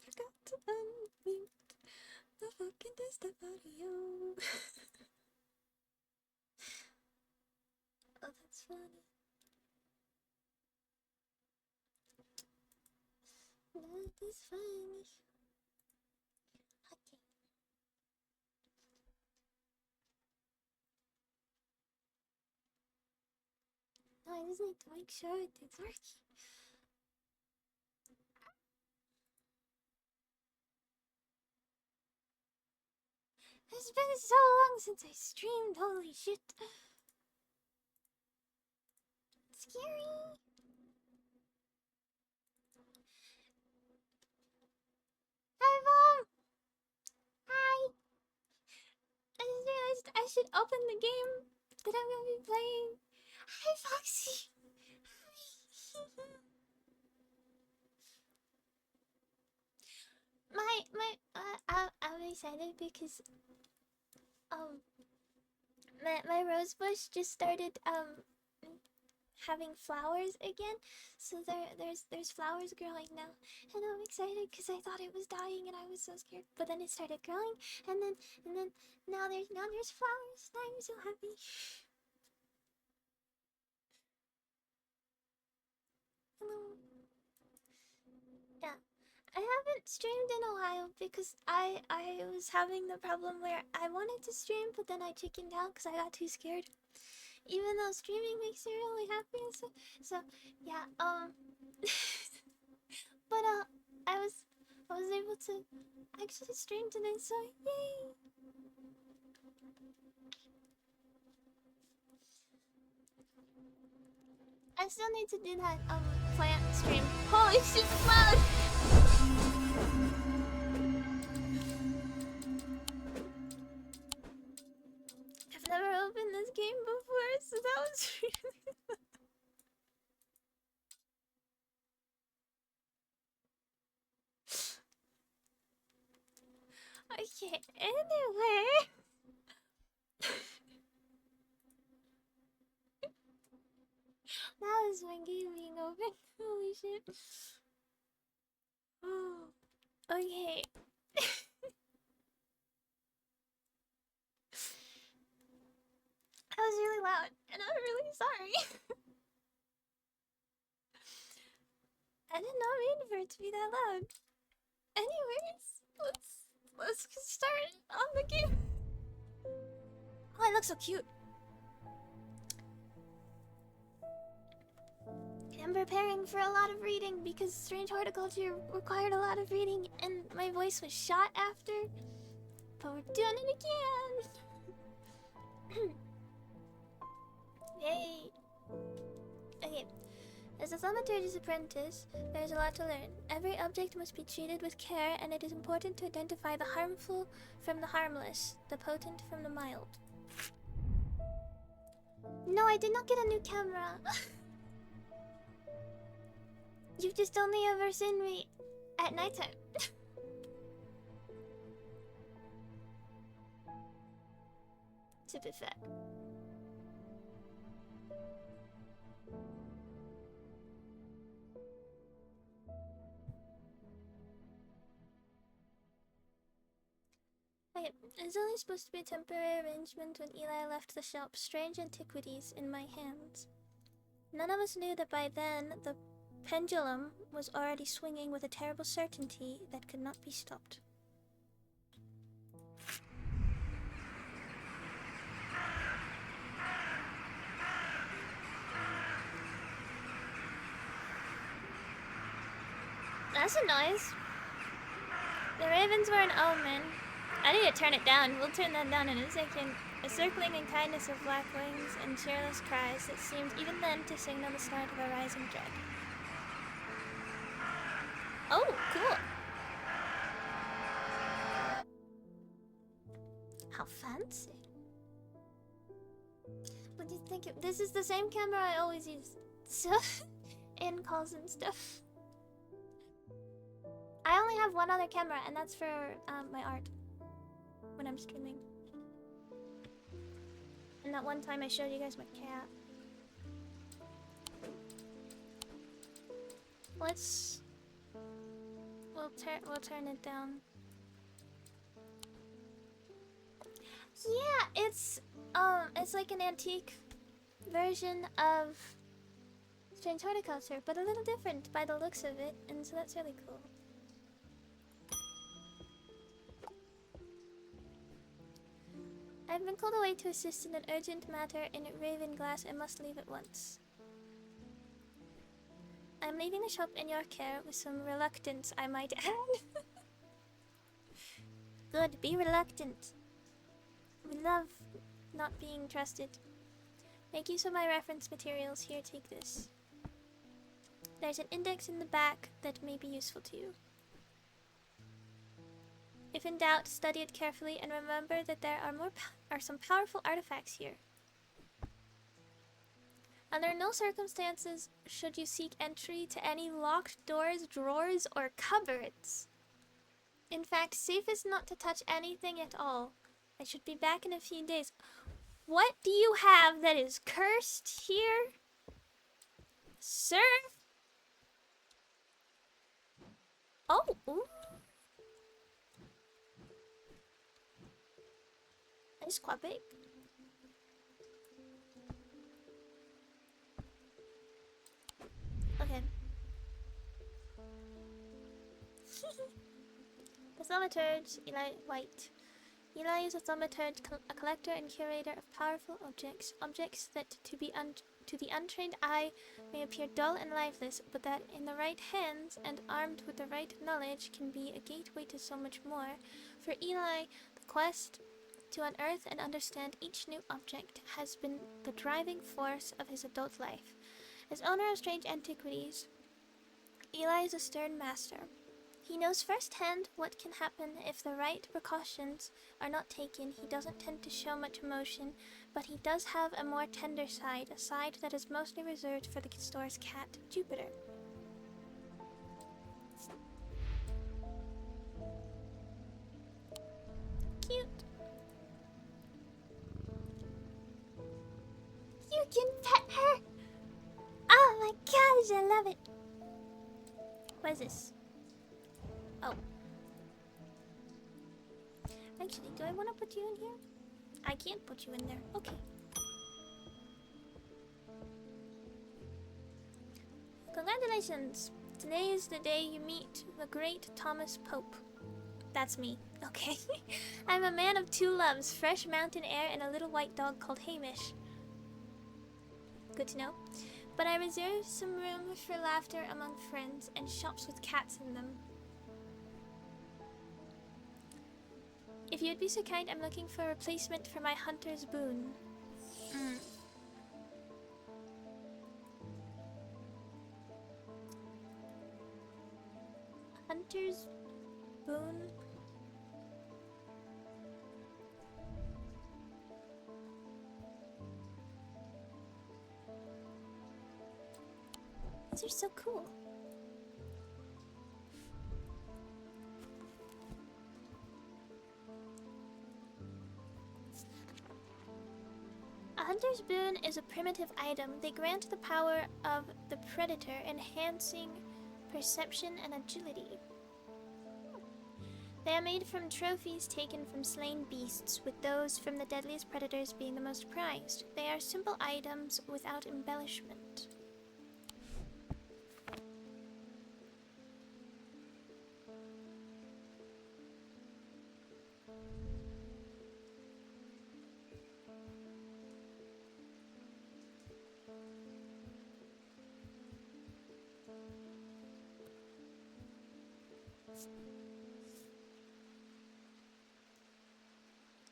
forgot to unmute the fucking desktop audio. Oh, that's funny. That is funny. Okay. No, I just need to make sure it's working. It's been so long since I streamed, holy shit. Scary. Hi, Mom. Hi. I just realized I should open the game that I'm gonna be playing. Hi, Foxy. Hi. I'm excited because my rose bush just started having flowers again. So there's flowers growing now, and I'm excited because I thought it was dying and I was so scared. But then it started growing, and then now there's flowers. Now I'm so happy. Hello. Yeah. I haven't streamed in a while because I was having the problem where I wanted to stream but then I chickened out because I got too scared. Even though streaming makes me really happy and so yeah, but I was able to actually stream today, so yay! I still need to do that plant stream. Holy shit, it's loud! I've never opened this game before, so that was really fun. Okay, anyway. That was my game being open. Holy shit. Oh. Okay. That was really loud, and I'm really sorry. I did not mean for it to be that loud. Anyways, let's get started on the game. Oh, I look so cute. I'm preparing for a lot of reading because Strange Horticulture required a lot of reading and my voice was shot after. But we're doing it again! Yay! Okay. As a thaumaturge's apprentice, there is a lot to learn. Every object must be treated with care, and it is important to identify the harmful from the harmless, the potent from the mild. No, I did not get a new camera. You've just only ever seen me at nighttime. To be fair. Okay, it's only supposed to be a temporary arrangement when Eli left the shop. Strange antiquities in my hands. None of us knew that by then the pendulum was already swinging with a terrible certainty that could not be stopped. That's a noise. The ravens were an omen. I need to turn it down. We'll turn that down in a second. A circling and kindness of black wings and cheerless cries that seemed even then to signal the start of a rising dread. Oh, cool. How fancy. What do you think? This is the same camera I always use. So, in calls and stuff. I only have one other camera, and that's for my art when I'm streaming. And that one time I showed you guys my cat. Let's We'll turn it down. Yeah, it's like an antique version of Strange Horticulture, but a little different by the looks of it, and so that's really cool. I've been called away to assist in an urgent matter in Ravenglass and must leave at once. I'm leaving the shop in your care with some reluctance, I might add. Good, be reluctant. We love not being trusted. Make use of my reference materials. Here, take this. There's an index in the back that may be useful to you. If in doubt, study it carefully and remember that there are some powerful artifacts here. Under no circumstances should you seek entry to any locked doors, drawers, or cupboards. In fact, safest not to touch anything at all. I should be back in a few days. What do you have that is cursed here, sir? Oh, ooh. It's quite big. Okay. The thaumaturge, Eli White. Eli is a thaumaturge, a collector and curator of powerful objects. Objects that, to the untrained eye, may appear dull and lifeless, but that in the right hands and armed with the right knowledge can be a gateway to so much more. For Eli, the quest to unearth and understand each new object has been the driving force of his adult life. As owner of strange antiquities, Eli is a stern master. He knows firsthand what can happen if the right precautions are not taken. He doesn't tend to show much emotion, but he does have a more tender side, a side that is mostly reserved for the store's cat, Jupiter. Cute. You can pet her! Oh my gosh, I love it! What is this? Oh. Actually, do I want to put you in here? I can't put you in there. Okay. Congratulations! Today is the day you meet the great Thomas Pope. That's me. Okay. I'm a man of two loves, fresh mountain air and a little white dog called Hamish. Good to know. But I reserve some room for laughter among friends and shops with cats in them. If you'd be so kind, I'm looking for a replacement for my hunter's boon. Hunter's boon? These are so cool. A hunter's boon is a primitive item. They grant the power of the predator, enhancing perception and agility. They are made from trophies taken from slain beasts, with those from the deadliest predators being the most prized. They are simple items without embellishment.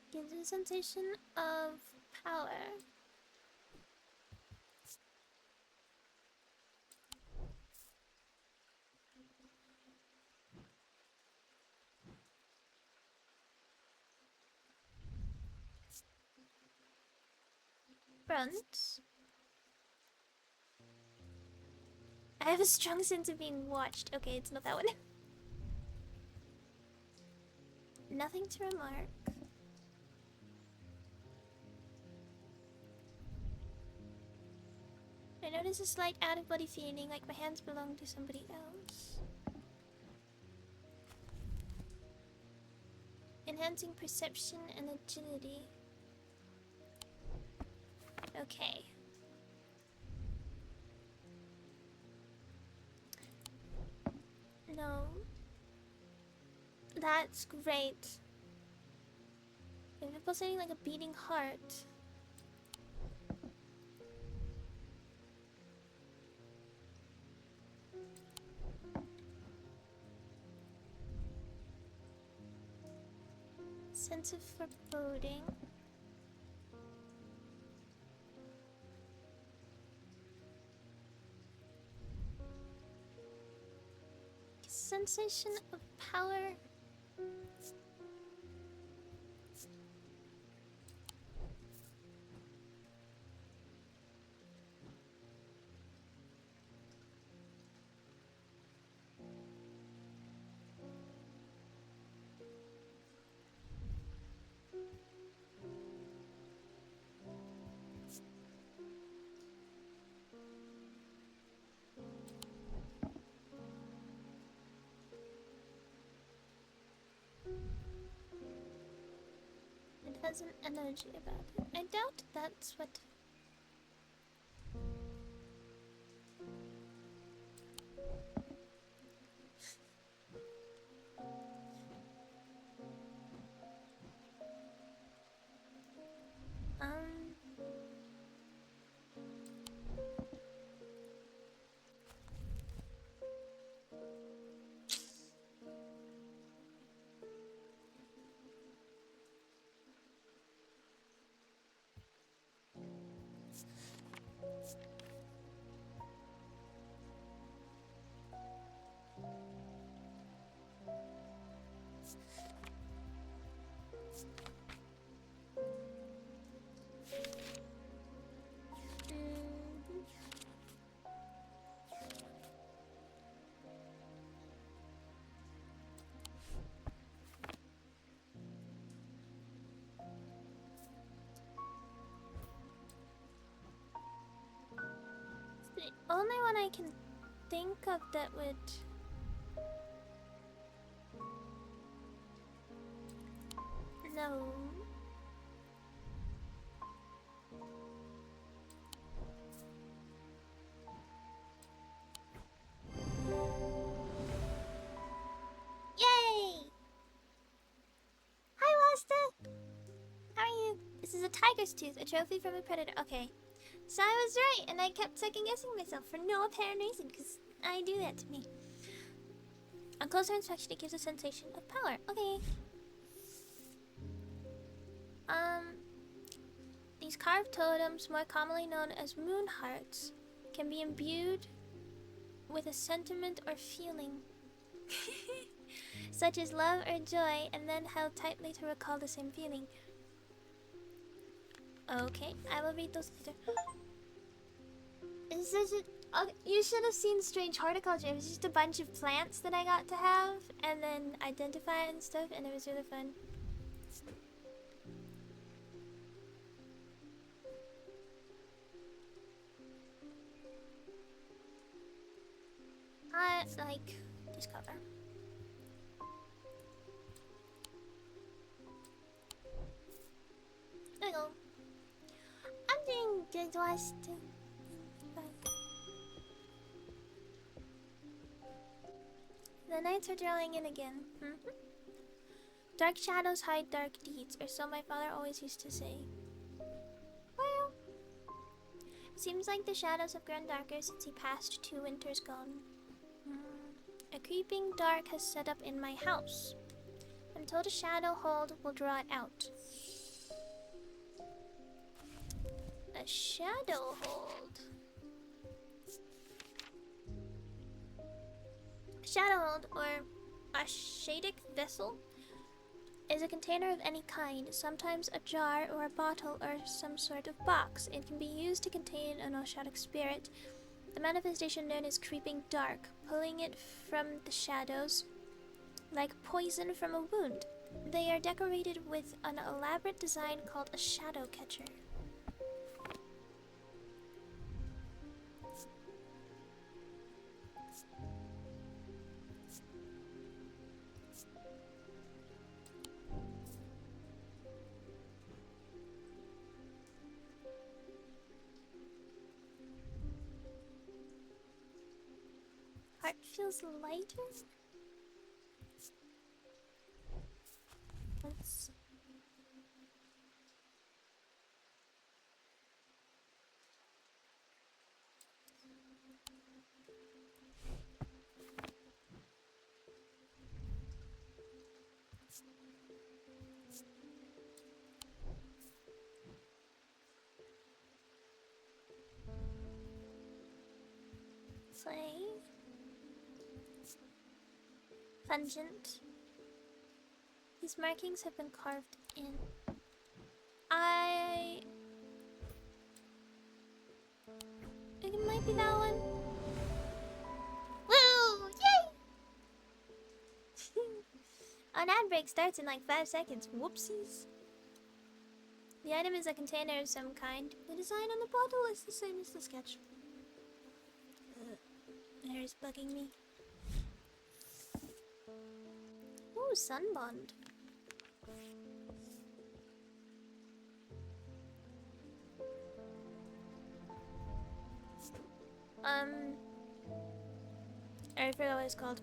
Gives a sensation of power. Front. I have a strong sense of being watched. Okay, it's not that one. Nothing to remark. I notice a slight out-of-body feeling, like my hands belong to somebody else. Enhancing perception and agility. Okay. No. That's great. If you're pulsating like a beating heart. Sense of foreboding. Sensation of power. It has an energy about it. I doubt that's what. Um. The only one I can think of that would. No. Yay! Hi, Wasta! How are you? This is a tiger's tooth, a trophy from a predator. Okay. So I was right, and I kept second guessing myself for no apparent reason, because I do that to me. On closer inspection, it gives a sensation of power. Okay. These carved totems, more commonly known as moon hearts, can be imbued with a sentiment or feeling, such as love or joy, and then held tightly to recall the same feeling. Okay, I will read those later. You should have seen Strange Horticulture. It was just a bunch of plants that I got to have, and then identify and stuff, and it was really fun. I like this cover. There you go. I'm doing good, Weston. The nights are drawing in again. Dark shadows hide dark deeds, or so my father always used to say. Well, seems like the shadows have grown darker since he passed 2 winters gone. A creeping dark has set up in my house. I'm told a shadow hold will draw it out. A shadow hold. A shadow hold, or a shadic vessel, is a container of any kind, sometimes a jar or a bottle or some sort of box. It can be used to contain an oshadic spirit, the manifestation known as creeping dark, pulling it from the shadows like poison from a wound. They are decorated with an elaborate design called a shadow catcher. heart feels lighter. Let's... Play. Pungent. These markings have been carved in. It might be that one. Woo! Yay! An ad break starts in like 5 seconds. Whoopsies. The item is a container of some kind. The design on the bottle is the same as the sketch. Hair is bugging me. Ooh, sunbond. I forgot what it's called.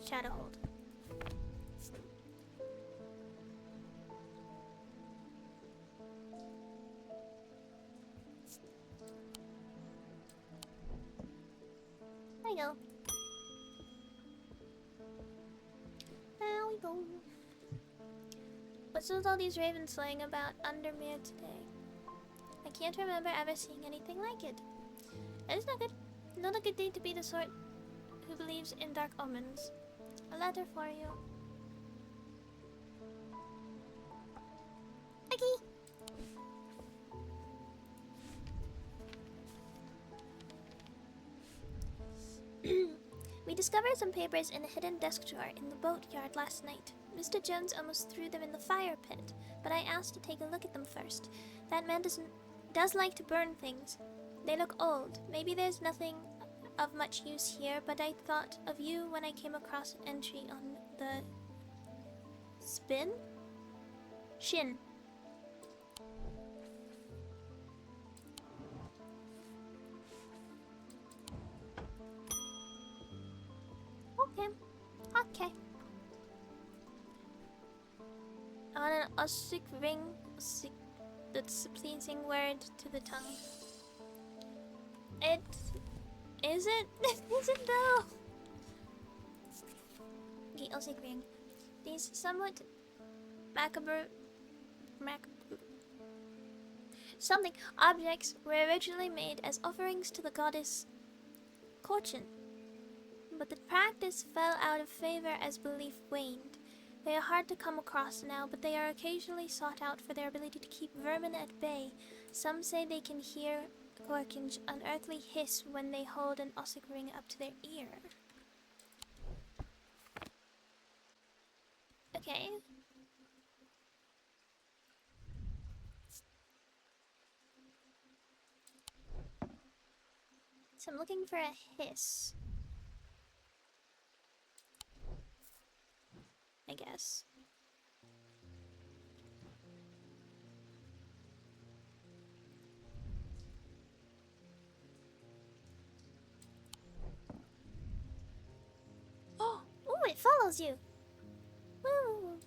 Shadow hold. There we go. There we go. What's with all these ravens flying about Undermere today? I can't remember ever seeing anything like it. That is not good. Not a good day to be the sort who believes in dark omens. A letter for you. Okay. We discovered some papers in a hidden desk drawer in the boatyard last night. Mr. Jones almost threw them in the fire pit, but I asked to take a look at them first. That man does like to burn things. They look old. Maybe there's nothing of much use here, but I thought of you when I came across an entry on the Shin. Okay. On an Osik ring, that's a pleasing word to the tongue. It isn't. Isn't though. The Osik ring. These somewhat something objects were originally made as offerings to the goddess Korchen, but the practice fell out of favor as belief waned. They are hard to come across now, but they are occasionally sought out for their ability to keep vermin at bay. Some say they can hear Korchen's unearthly hiss when they hold an Osik ring up to their ear. Okay. So I'm looking for a hiss, I guess. Oh, ooh, it follows you. Woo.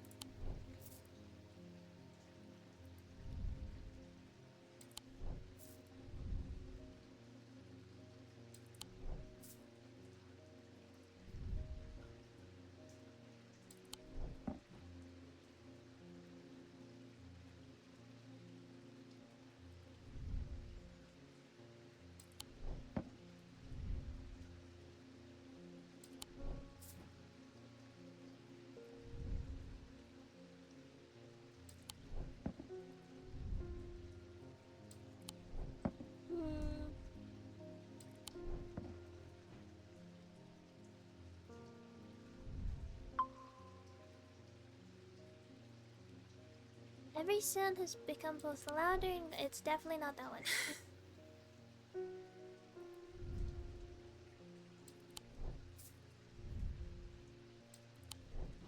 Every sound has become both louder and it's definitely not that one.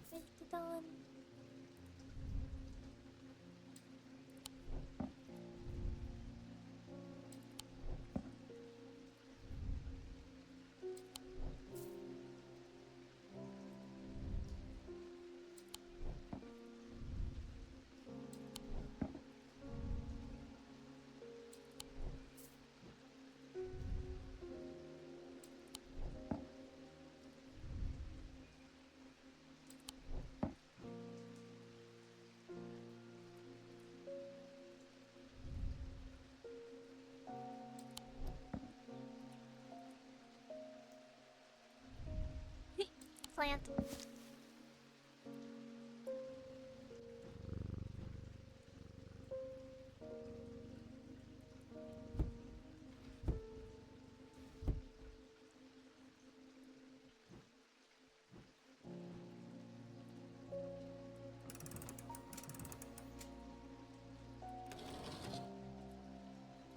Where's the dawn? plant.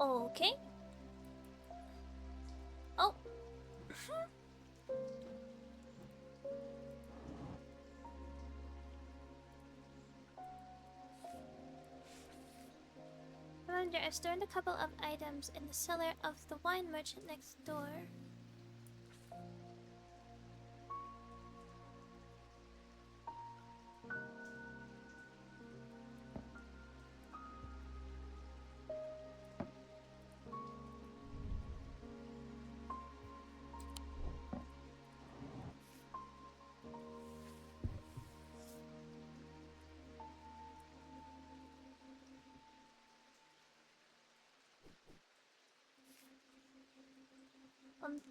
Okay. Oh. Commander, I've stored a couple of items in the cellar of the wine merchant next door.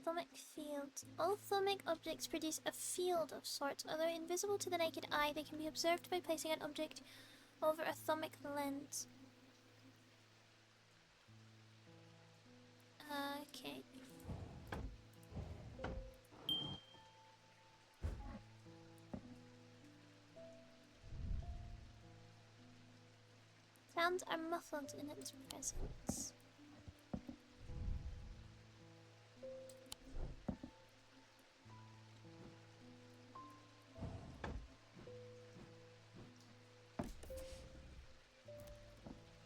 Thermic fields. All thermic objects produce a field of sorts. Although invisible to the naked eye, they can be observed by placing an object over a thermic lens. Okay. Sounds are muffled in its presence.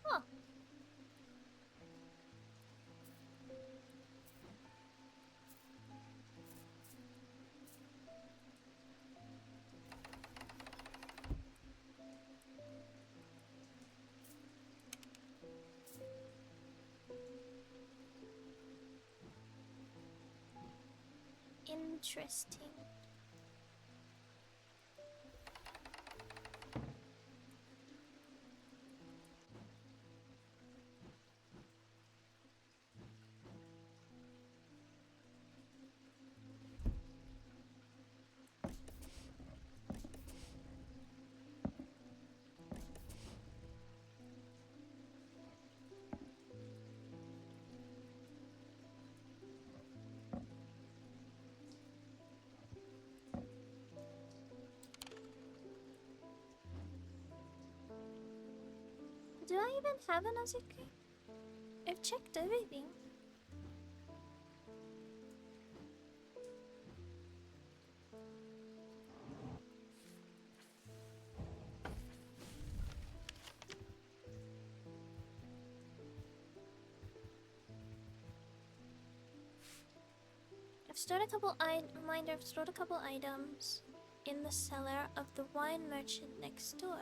Huh. Interesting. Do I even have an Azuki? I've checked everything. I've stored a couple reminder, I've stored a couple items in the cellar of the wine merchant next door.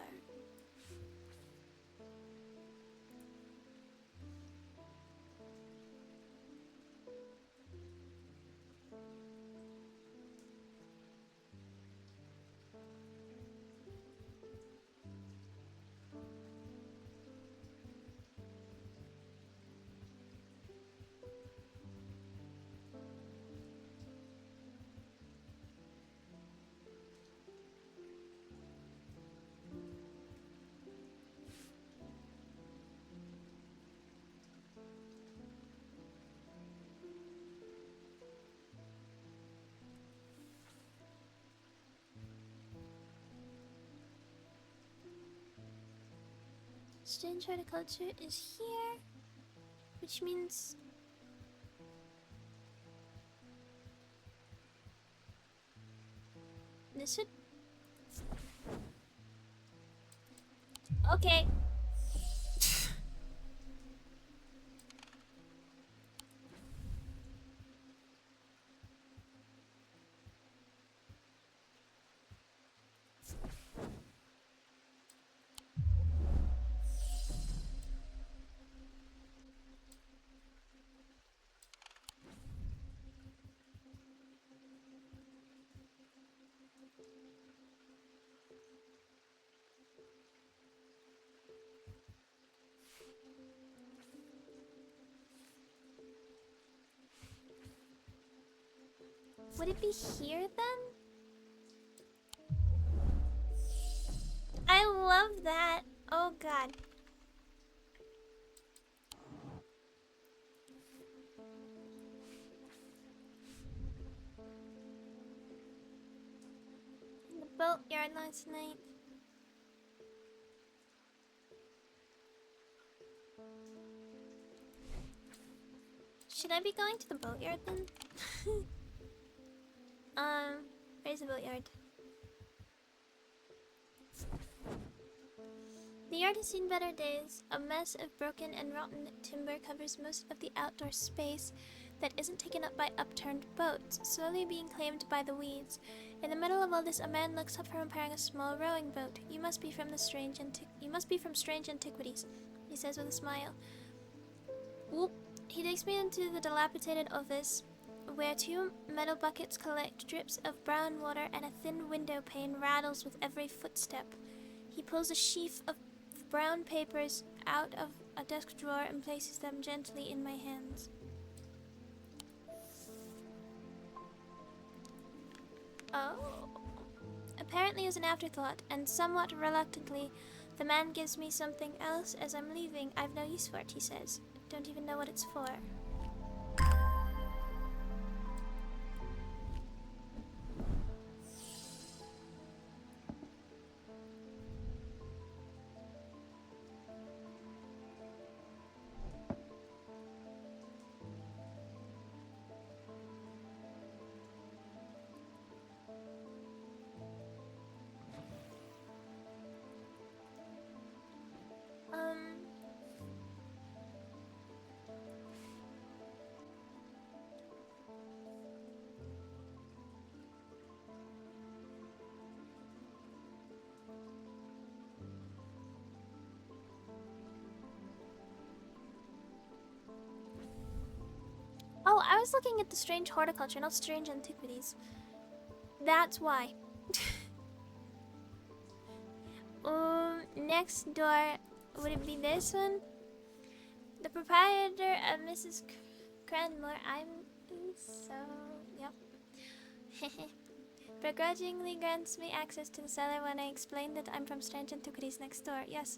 Strange horticulture is here, which means this should... Okay. Would it be here then? I love that. Oh god. In the boatyard last night. Should I be going to the boatyard then? Where's the boatyard? The yard has seen better days. A mess of broken and rotten timber covers most of the outdoor space that isn't taken up by upturned boats, slowly being claimed by the weeds. In the middle of all this, a man looks up from repairing a small rowing boat. You must be from strange antiquities, he says with a smile. Whoop. He takes me into the dilapidated office, where 2 metal buckets collect drips of brown water and a thin window pane rattles with every footstep. He pulls a sheaf of brown papers out of a desk drawer and places them gently in my hands. Oh. Apparently as an afterthought, and somewhat reluctantly, the man gives me something else as I'm leaving. I've no use for it, he says. Don't even know what it's for. Oh, I was looking at the strange horticulture, not strange antiquities. That's why. Next door, would it be this one? The proprietor of Mrs. Cranmore, I'm so... Yep. Begrudgingly grants me access to the cellar when I explain that I'm from Strange Antiquities next door. Yes,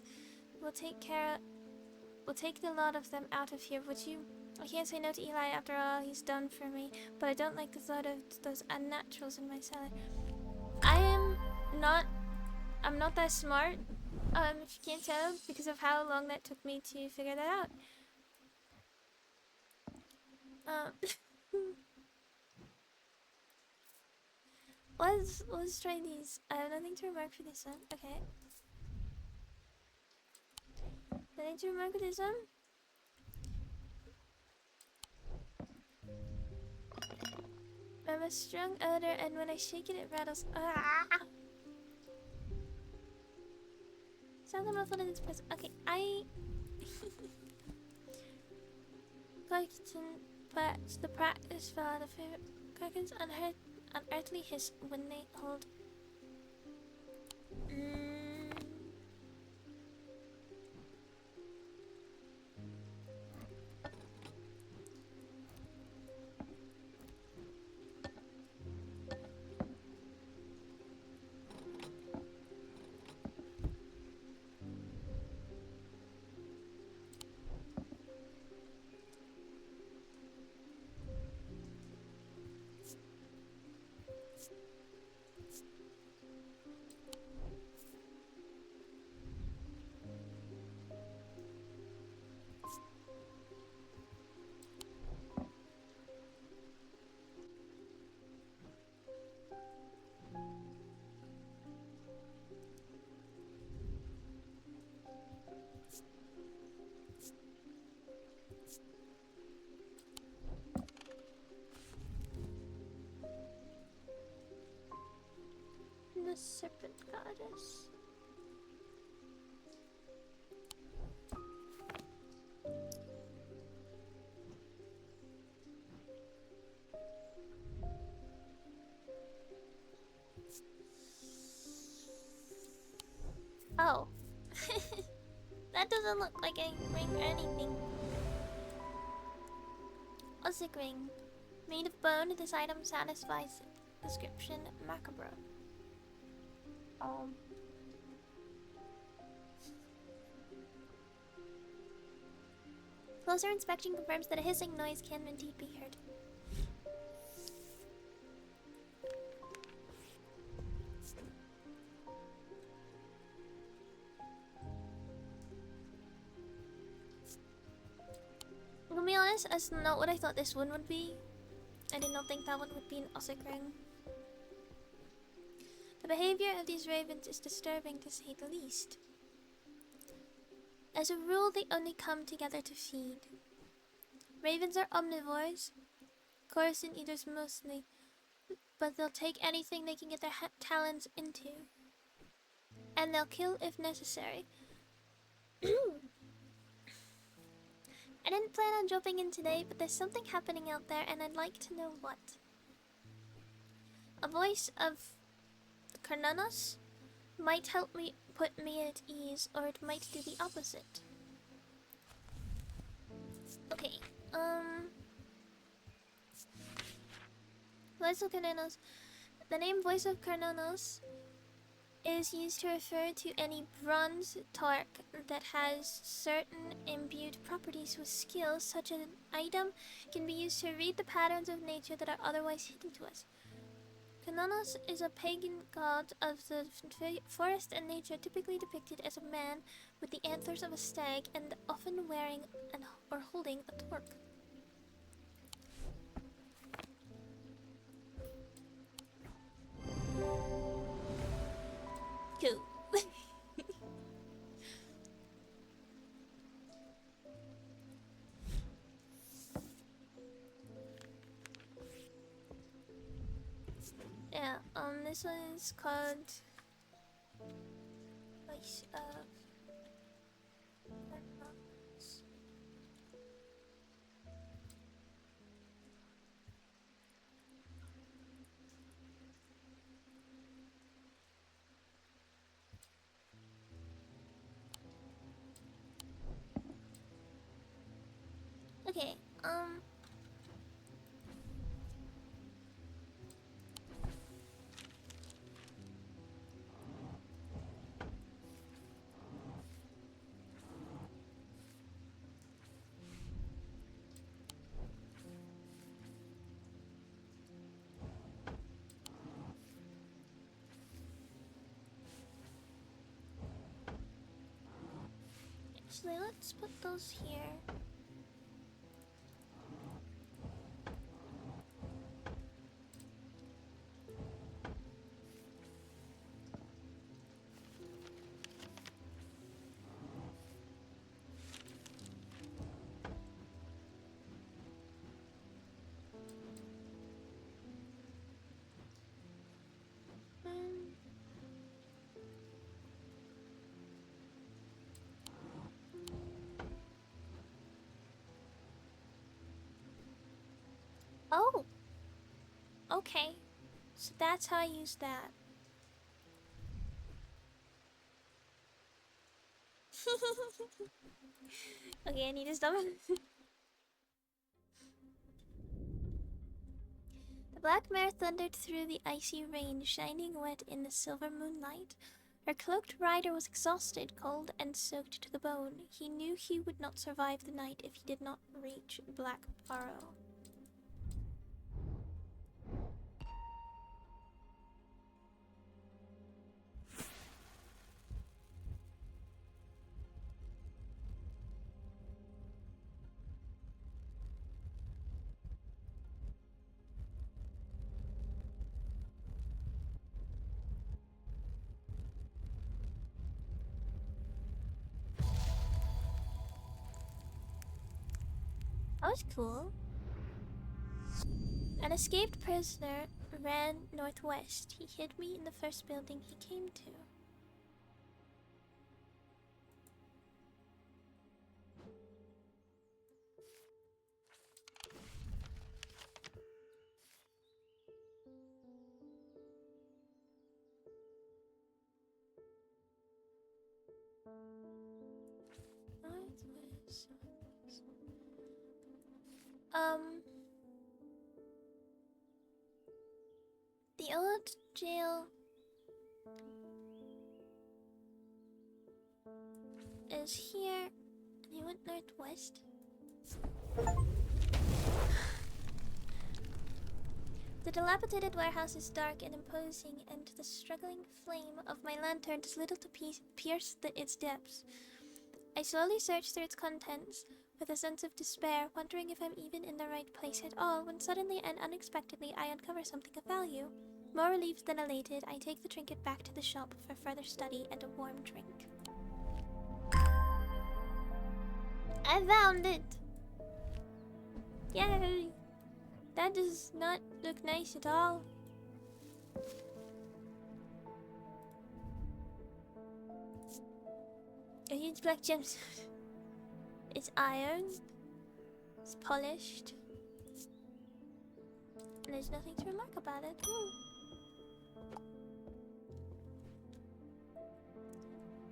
we'll take the lot of them out of here, would you? I can't say no to Eli after all he's done for me, but I don't like the thought of those unnaturals in my cellar. I'm not that smart, if you can't tell, because of how long that took me to figure that out. Let's try these. I have nothing to remark for this one. Okay. Nothing to remark for this one. I have a strong odor, and when I shake it, it rattles. Ah! Sounds muffled in its presence. Okay, I... Clarkson, but the practice fell out of favor. Kraken's unearthly hiss when they hold. The serpent goddess. Oh. That doesn't look like a ring or anything. A zig ring. Made of bone, this item satisfies description macabre. Closer inspection confirms that a hissing noise can indeed be heard. I'm gonna be honest, that's not what I thought this one would be. I did not think that one would be an Ossicring. The behavior of these ravens is disturbing to say the least. As a rule, they only come together to feed. Ravens are omnivores, coarsen eaters mostly, but they'll take anything they can get their talons into. And they'll kill if necessary. I didn't plan on jumping in today, but there's something happening out there and I'd like to know what. A voice of Carnanos might help me put me at ease, or it might do the opposite. Okay, Voice of Carnanos. The name Voice of Carnanos is used to refer to any bronze torque that has certain imbued properties with skills. Such an item can be used to read the patterns of nature that are otherwise hidden to us. Kananos is a pagan god of the forest and nature, typically depicted as a man with the antlers of a stag and often wearing or holding a torque. Cool. Yeah, this one is called Voice of Carnanos. Okay, actually, let's put those here. Oh! Okay. So that's how I use that. Okay, I need to stop. The black mare thundered through the icy rain, shining wet in the silver moonlight. Her cloaked rider was exhausted, cold, and soaked to the bone. He knew he would not survive the night if he did not reach Black Barrow. That was cool. An escaped prisoner ran northwest. He hid me in the first building he came to. Northwest. The old jail is here. And he went northwest. The dilapidated warehouse is dark and imposing, and the struggling flame of my lantern does little to pierce its depths. I slowly search through its contents with a sense of despair, wondering if I'm even in the right place at all, when suddenly and unexpectedly I uncover something of value. More relieved than elated, I take the trinket back to the shop for further study and a warm drink. I found it! Yay! That does not look nice at all. A huge black gemstone. It's iron. It's polished. And there's nothing to remark about it.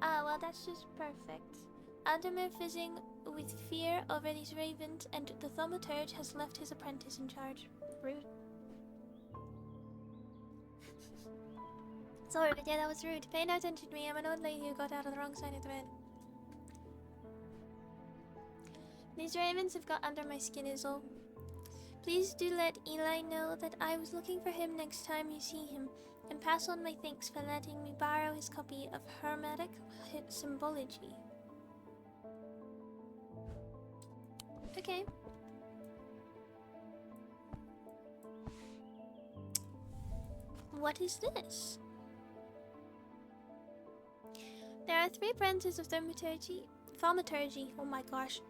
Ah, well, that's just perfect. Aldemir fizzing with fear over these ravens, and the thaumaturge has left his apprentice in charge. Rude. Sorry, but yeah, that was rude. Pay no attention to me. I'm an old lady who got out on the wrong side of the bed. These ravens have got under my skin is all. Please do let Eli know that I was looking for him next time you see him, and pass on my thanks for letting me borrow his copy of Hermetic Symbology. Okay. What is this? There are 3 branches of thaumaturgy. Oh my gosh.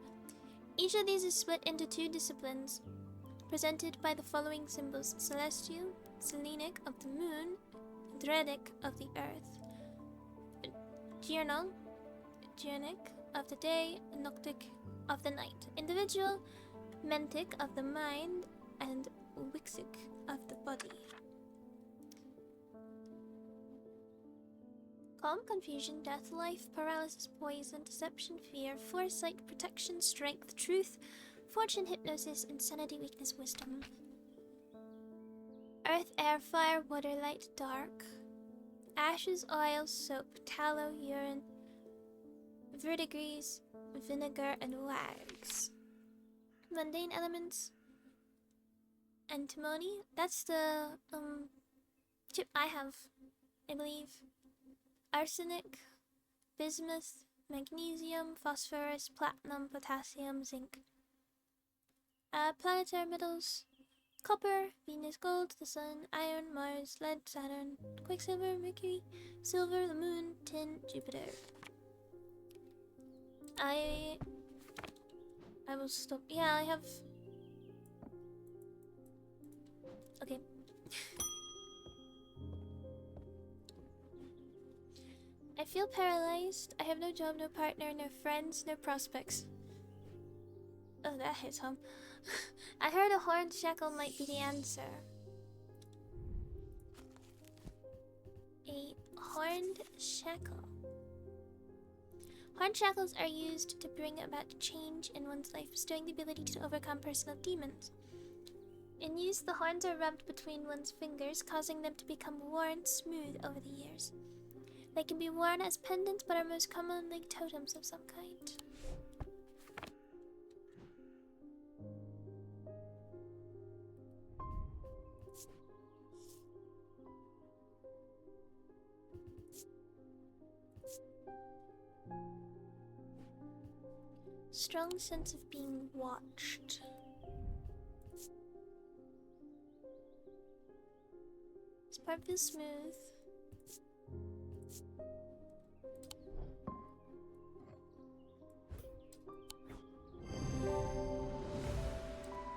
Each of these is split into 2 disciplines, presented by the following symbols: Celestial, Selenic of the moon, Dredic of the earth, Geonic of the day, Noctic of the night, Individual, Mentic of the mind, and Wixic of the body. Calm, confusion, death, life, paralysis, poison, deception, fear, foresight, protection, strength, truth, fortune, hypnosis, insanity, weakness, wisdom. Earth, air, fire, water, light, dark. Ashes, oil, soap, tallow, urine, verdigris, vinegar, and wax. Mundane elements. Antimony. That's the chip I have, I believe. Arsenic, bismuth, magnesium, phosphorus, platinum, potassium, zinc. Planetary metals: copper, Venus, gold, the sun, iron, Mars, lead, Saturn, quicksilver, Mercury, silver, the moon, tin, Jupiter. I will stop. Yeah, I have. Okay. I feel paralyzed. I have no job, no partner, no friends, no prospects. Oh, that hits home. I heard a horned shackle might be the answer. A horned shackle. Horned shackles are used to bring about change in one's life, bestowing the ability to overcome personal demons. In use, the horns are rubbed between one's fingers, causing them to become worn smooth over the years. They can be worn as pendants, but are most commonly totems of some kind. Strong sense of being watched. This part feels smooth.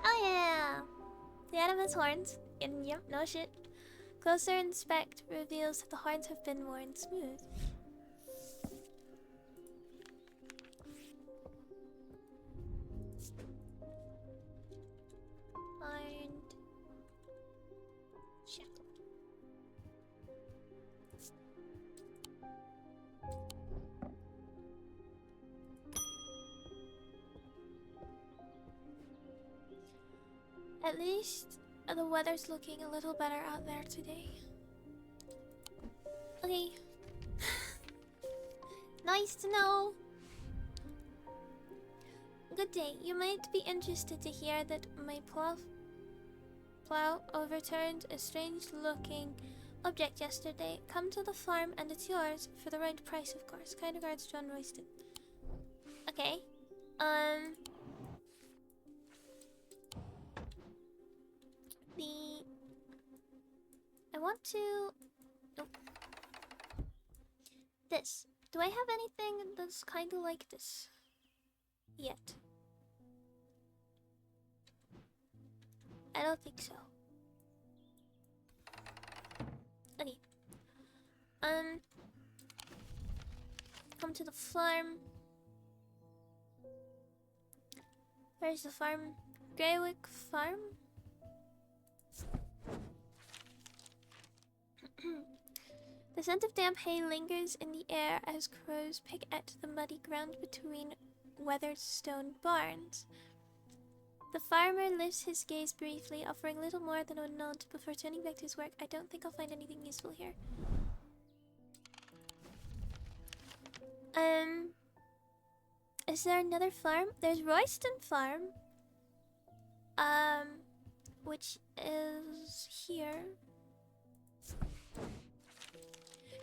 Oh yeah! The animal's horns. And yep, no shit. Closer inspect reveals that the horns have been worn smooth. Horned shackle. At least the weather's looking a little better out there today. Okay. Nice to know. Good day. You might be interested to hear that my plow overturned a strange-looking object yesterday. Come to the farm and it's yours for the right price, of course. Kind regards, John Royston. Okay. I want to... Nope. This. Do I have anything that's kind of like this? Yet. I don't think so. Okay. Come to the farm. Where's the farm? Greywick Farm? The scent of damp hay lingers in the air as crows pick at the muddy ground between weathered stone barns. The farmer lifts his gaze briefly, offering little more than a nod before turning back to his work. I don't think I'll find anything useful here. Is there another farm? There's Royston Farm. Which is here.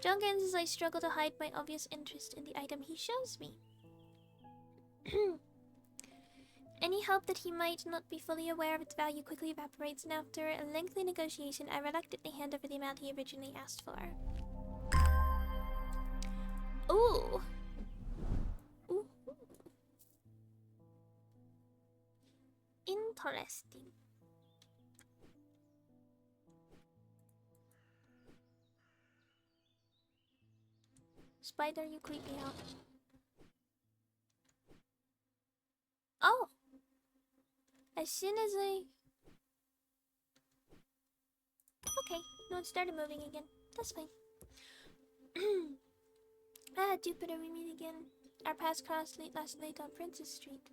John grins as I struggle to hide my obvious interest in the item he shows me. Any hope that he might not be fully aware of its value quickly evaporates, and after a lengthy negotiation, I reluctantly hand over the amount he originally asked for. Ooh! Ooh. Interesting. Spider, you creep me out. Oh! As soon as I... Okay, no, it started moving again. That's fine. Jupiter, we meet again. Our paths crossed late last night on Princess Street.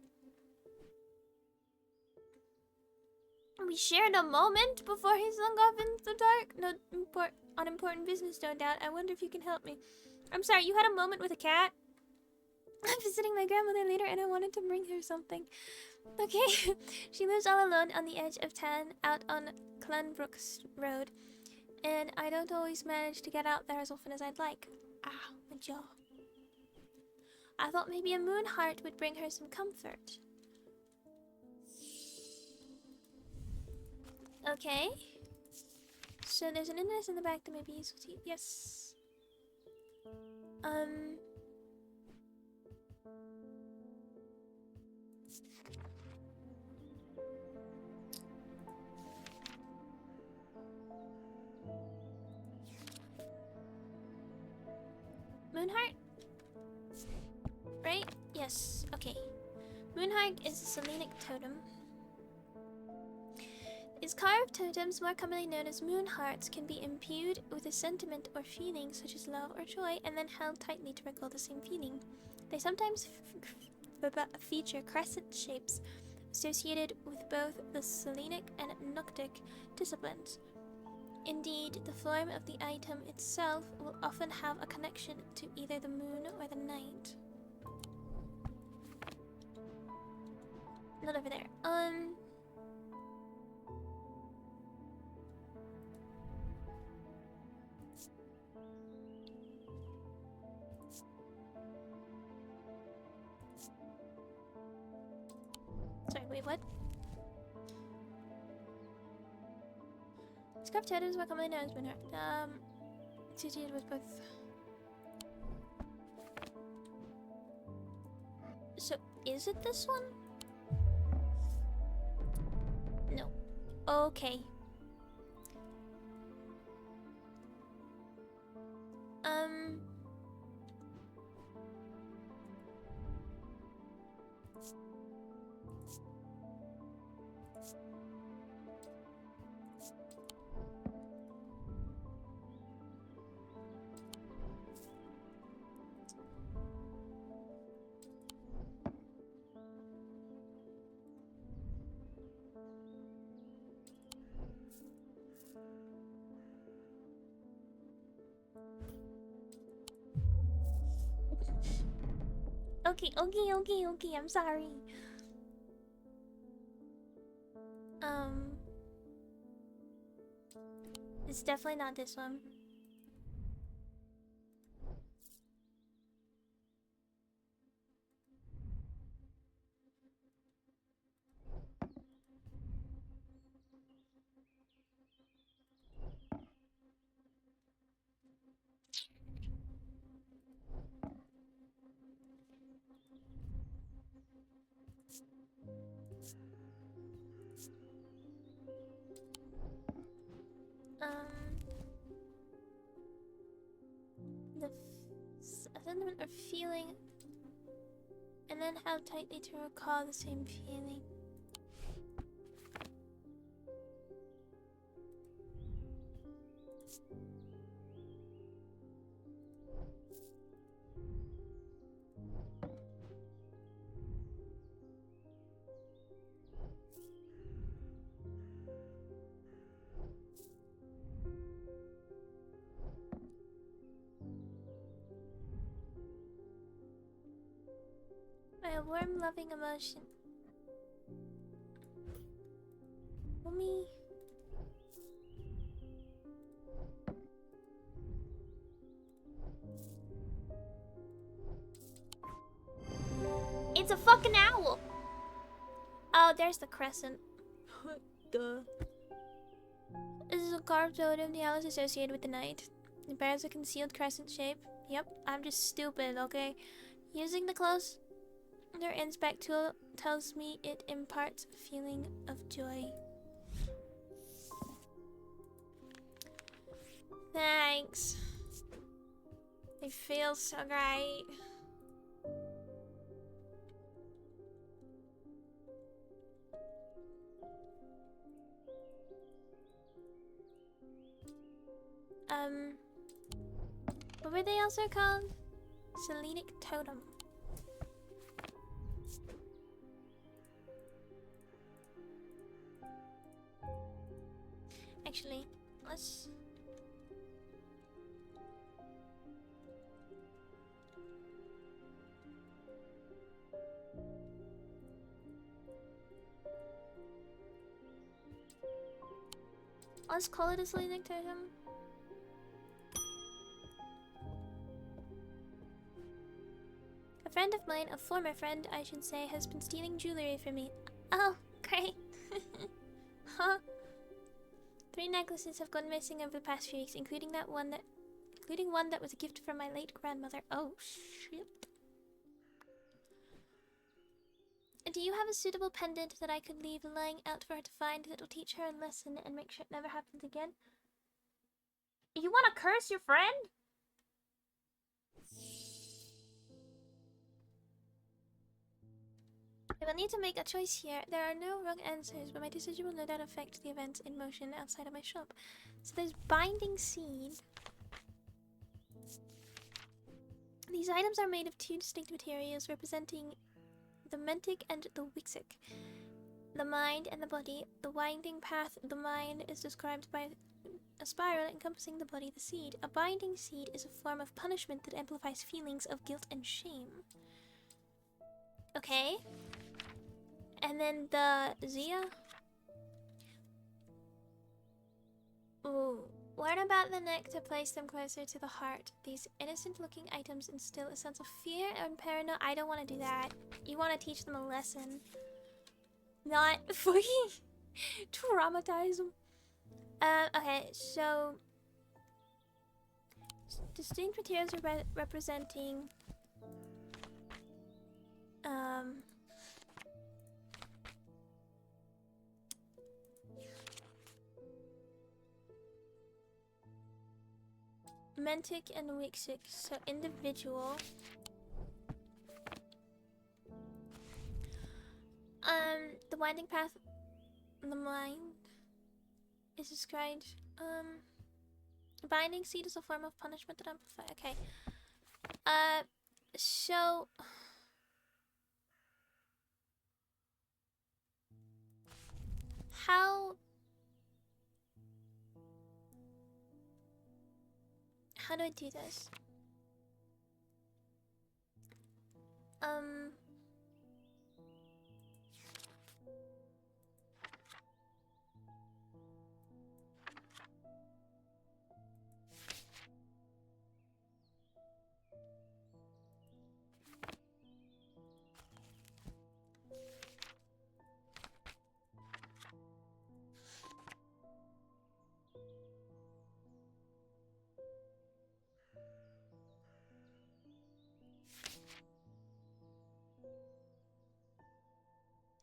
We shared a moment before he slunk off into the dark. No unimportant business, no doubt. I wonder if you can help me. I'm sorry, you had a moment with a cat? I'm visiting my grandmother later and I wanted to bring her something. Okay. She lives all alone on the edge of town, out on Clanbrook Road. And I don't always manage to get out there as often as I'd like. Ah, my jaw. I thought maybe a moon heart would bring her some comfort. Okay. So there's an index in the back that may be useful to you. Yes. Moonheart? Right? Yes. Okay. Moonheart is a Selenic totem. Its carved totems, more commonly known as moon hearts, can be imbued with a sentiment or feeling such as love or joy and then held tightly to recall the same feeling. They sometimes feature crescent shapes associated with both the Selenic and Noctic disciplines. Indeed, the form of the item itself will often have a connection to either the moon or the night. Not over there. Sorry, wait, what? Scarf totems were commonly known as moonheart. Associated with both. So, is it this one? No. Okay. Okay, I'm sorry. It's definitely not this one. The sentiment or feeling, and then how tightly to recall the same feeling. A warm, loving emotion. Mommy. It's a fucking owl! Oh, there's the crescent. Duh. This is a carved totem. The owl is associated with the night. It bears a concealed crescent shape. Yep, I'm just stupid, okay? Using the closer inspect tool tells me it imparts a feeling of joy. Thanks. It feels so great. What were they also called? Selenic totem. Actually, let's... let's call it a Selenic totem. A friend of mine, a former friend, I should say, has been stealing jewelry from me. Oh, great. Huh? 3 necklaces have gone missing over the past few weeks, including one that was a gift from my late grandmother. Oh, shit. Do you have a suitable pendant that I could leave lying out for her to find that will teach her a lesson and make sure it never happens again? You want to curse your friend? I will need to make a choice here. There are no wrong answers, but my decision will no doubt affect the events in motion outside of my shop. So there's Binding Seed. These items are made of 2 distinct materials representing the Mentic and the Wixic. The mind and the body. The winding path of the mind is described by a spiral encompassing the body, the seed. A binding seed is a form of punishment that amplifies feelings of guilt and shame. Okay. And then the Zia. Ooh. Learn about the neck to place them closer to the heart. These innocent-looking items instill a sense of fear and paranoia. I don't want to do that. You want to teach them a lesson. Not fucking traumatize them. Okay, so... distinct materials are representing... Mentic and Wixic, so individual. The winding path in the mind is described. Binding seed is a form of punishment that amplifies. Okay. So how do I do this?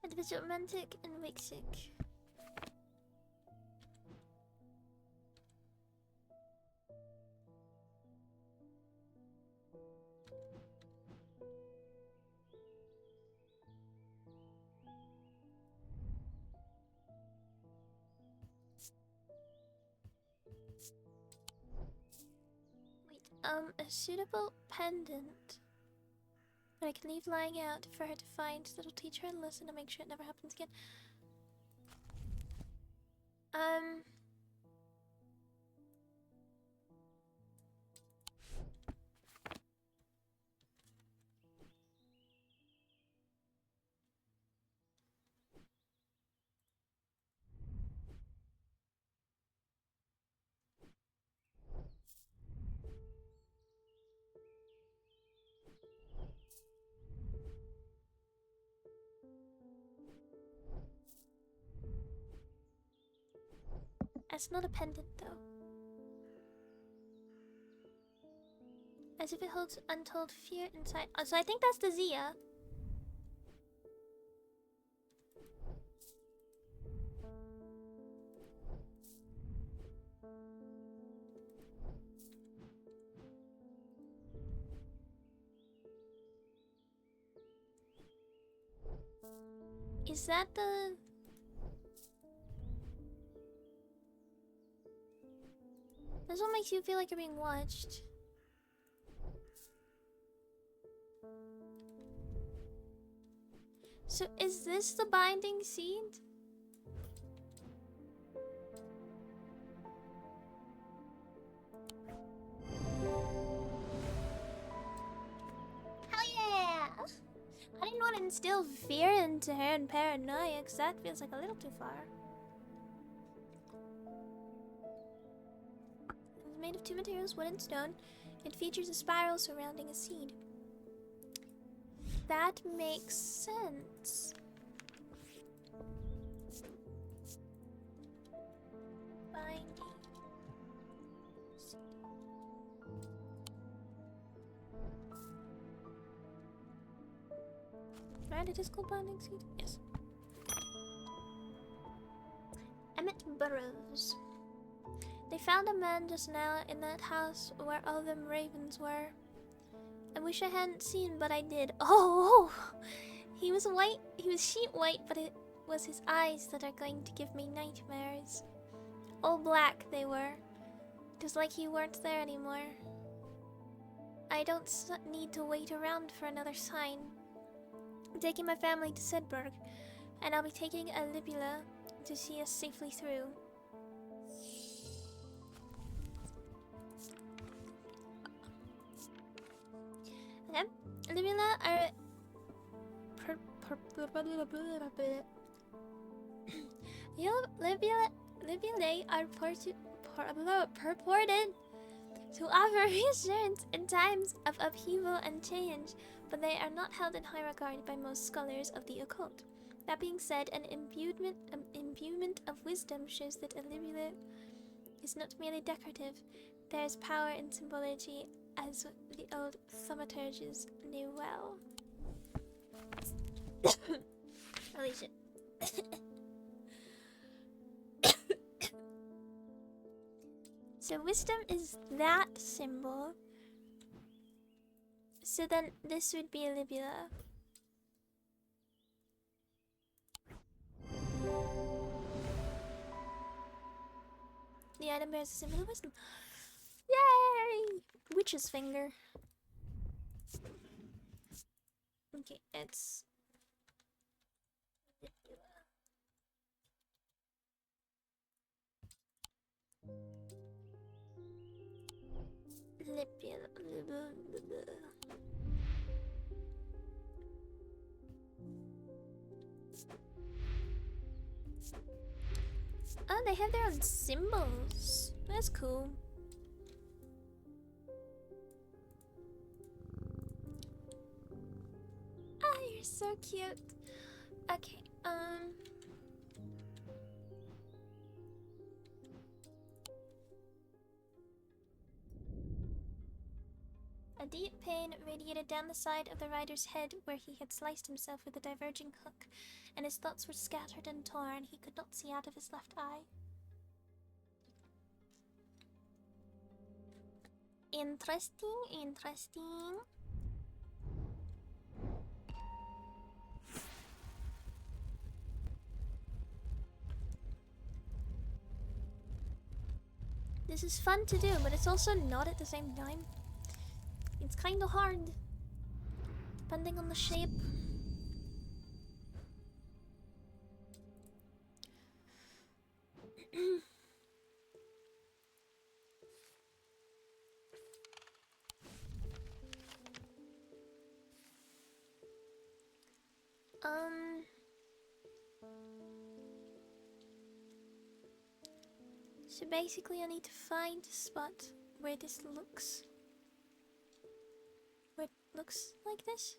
It was romantic and wixic. A suitable pendant that I can leave lying out for her to find. That'll teach her a lesson and make sure it never happens again. It's not a pendant though. As if it holds untold fear inside. Oh, so I think that's the Zia. Is that the... This one makes you feel like you're being watched. So is this the binding seed? Hell yeah! I didn't want to instill fear into her and paranoia, because that feels like a little too far. It's made of two materials, wood and stone. It features a spiral surrounding a seed. That makes sense. Binding. Right, it is called binding seed? Yes. Emmett Burrows. They found a man just now in that house where all them ravens were. I wish I hadn't seen, but I did. Oh! He was white. He was sheet white, but it was his eyes that are going to give me nightmares. All black they were. Just like he weren't there anymore. I don't need to wait around for another sign. I'm taking my family to Sedberg, and I'll be taking a Libula to see us safely through. Okay. Libula are Libulae are purported to offer reassurance in times of upheaval and change, but they are not held in high regard by most scholars of the occult. That being said, an imbuement of wisdom shows that a libula is not merely decorative. There is power in symbology, as the old thaumaturges knew well. Holy shit. So wisdom is that symbol. So then this would be a libula. The item bears a symbol of wisdom. Yay! Witch's finger. Okay, it's libula. Oh, they have their own symbols. That's cool. Oh, you're so cute. Okay, a A deep pain radiated down the side of the rider's head where he had sliced himself with a diverging hook, and his thoughts were scattered and torn. He could not see out of his left eye. Interesting, interesting. This is fun to do, but it's also not at the same time. It's kind of hard, depending on the shape. So basically I need to find a spot where this looks... where it looks like this.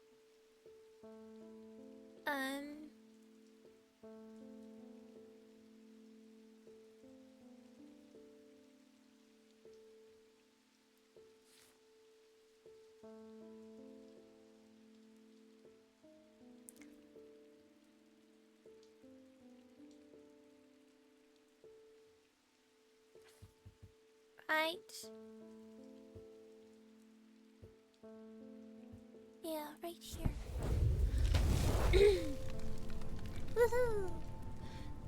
Right. Yeah, right here. Woohoo!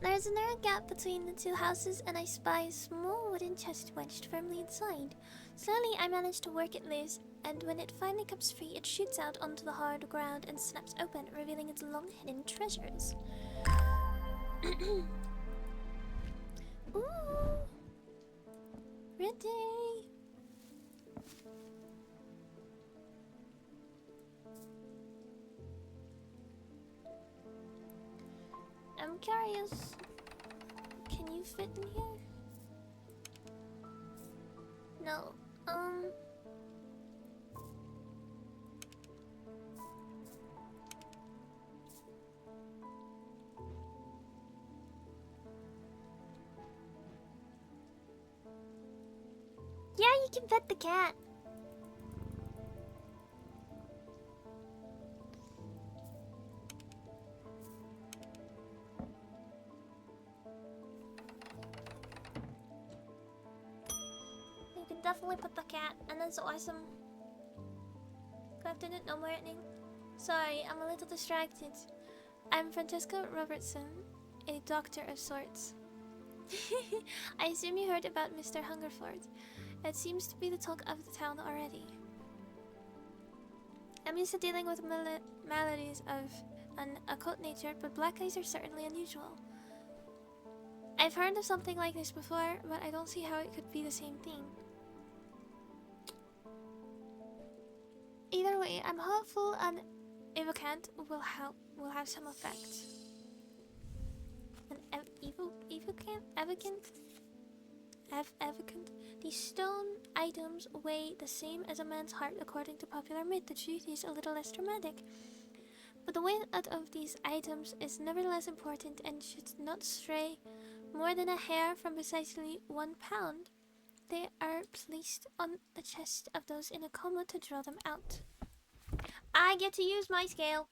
There's a narrow gap between the two houses, and I spy a small wooden chest wedged firmly inside. Slowly, I manage to work it loose, and when it finally comes free, it shoots out onto the hard ground and snaps open, revealing its long-hidden treasures. Ooh! Pretty! I'm curious. Can you fit in here? No. Yeah, you can pet the cat. You can definitely pet the cat, and that's awesome. Crafted it, no more happening. Sorry, I'm a little distracted. I'm Francesca Robertson, a doctor of sorts. I assume you heard about Mr. Hungerford. It seems to be the talk of the town already. I'm used to dealing with maladies of an occult nature, but black eyes are certainly unusual. I've heard of something like this before, but I don't see how it could be the same thing. Either way, I'm hopeful an evocant will have some effect. An evocant? These stone items weigh the same as a man's heart according to popular myth. The truth is a little less dramatic. But the weight of these items is nevertheless important and should not stray more than a hair from precisely 1 pound. They are placed on the chest of those in a coma to draw them out. I get to use my scale.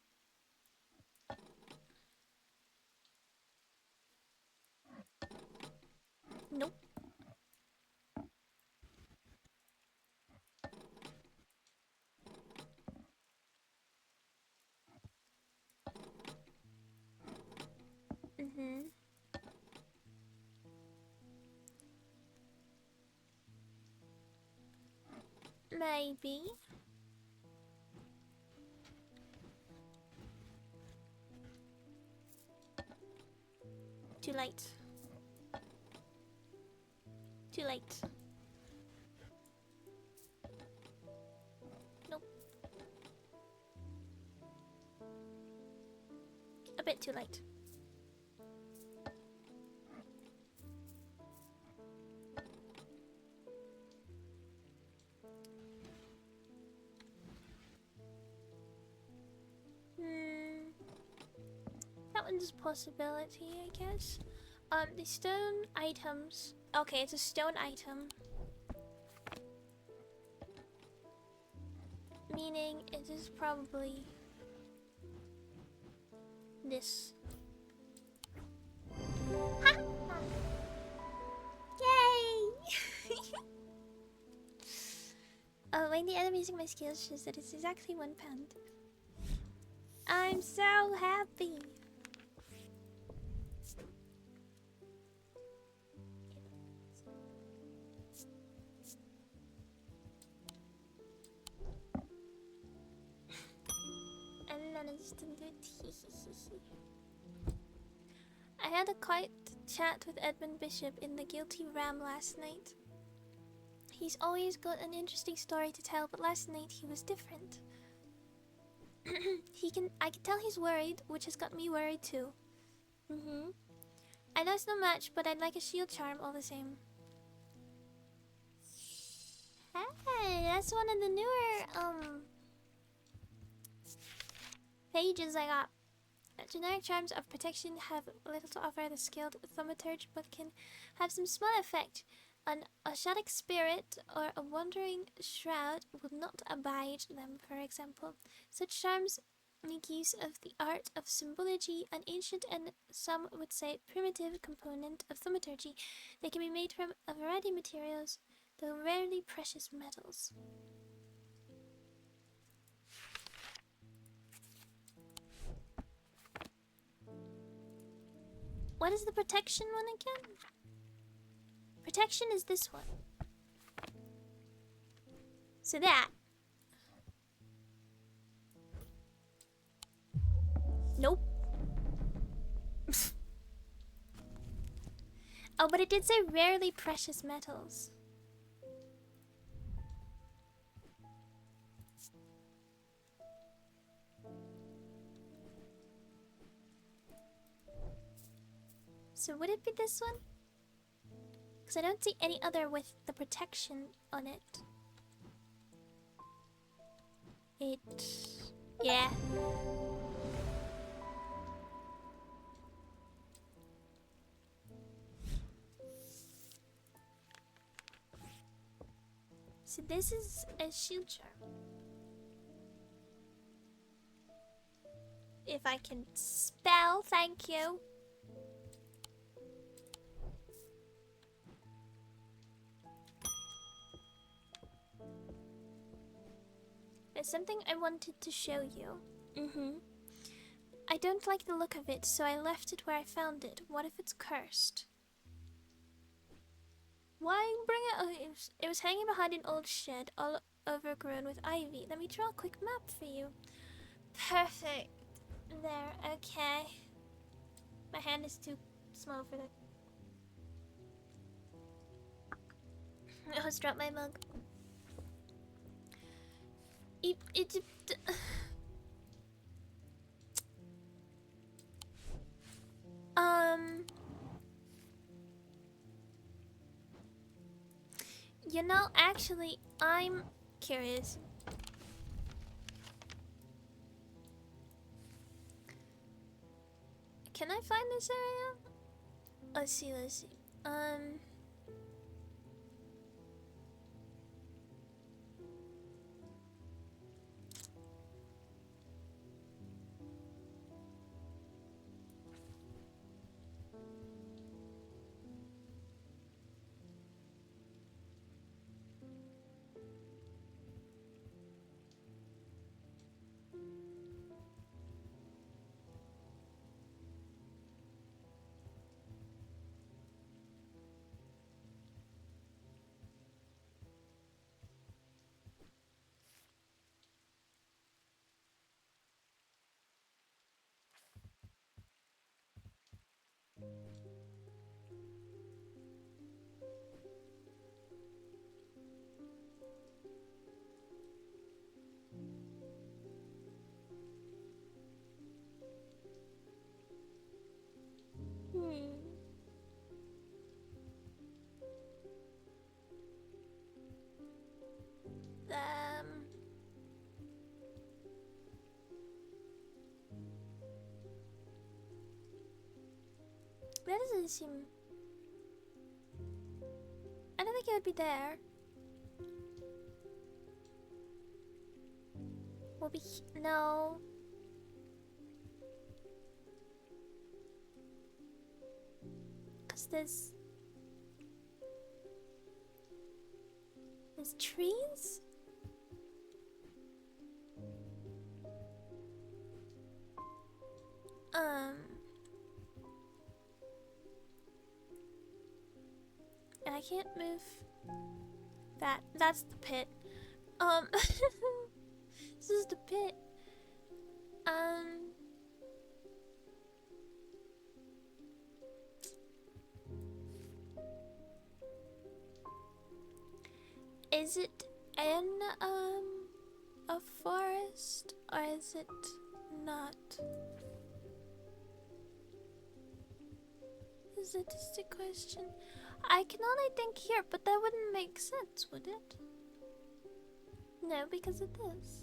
Nope. Maybe. Too late. Too late. Nope. A bit too late. That one's a possibility, I guess. The stone items. Okay, it's a stone item. Meaning it is probably this. Ha! Yay! Oh, when the enemy using my skills shows that it's exactly 1 pound. I'm so happy. I had a quiet chat with Edmund Bishop in the Guilty Ram last night. He's always got an interesting story to tell, but last night he was different. I can tell he's worried, which has got me worried too. I know it's no match, but I'd like a shield charm all the same. Hey, that's one of the newer pages I got. Generic charms of protection have little to offer the skilled thaumaturge, but can have some small effect. An Ashadic spirit or a wandering shroud will not abide them, for example. Such charms make use of the art of symbology, an ancient and some would say primitive component of thaumaturgy. They can be made from a variety of materials, though rarely precious metals. What is the protection one again? Protection is this one. So that. Nope. Oh, but it did say rarely precious metals. So would it be this one? Because I don't see any other with the protection on it. Yeah. So this is a shield charm. If I can spell, thank you. There's something I wanted to show you. I don't like the look of it, so I left it where I found it. What if it's cursed? Why bring it? Oh, it was hanging behind an old shed, all overgrown with ivy. Let me draw a quick map for you. Perfect. There, okay. My hand is too small for that. I almost dropped my mug. You know, actually, I'm curious. Can I find this area? Let's see. That doesn't seem... I don't think it would be there. Will be no. Cause there's trees. And I can't move that. That's the pit. This is the pit. Is it in a forest or is it not? Is it just a question? I can only think here, but that wouldn't make sense, would it? No, because it is.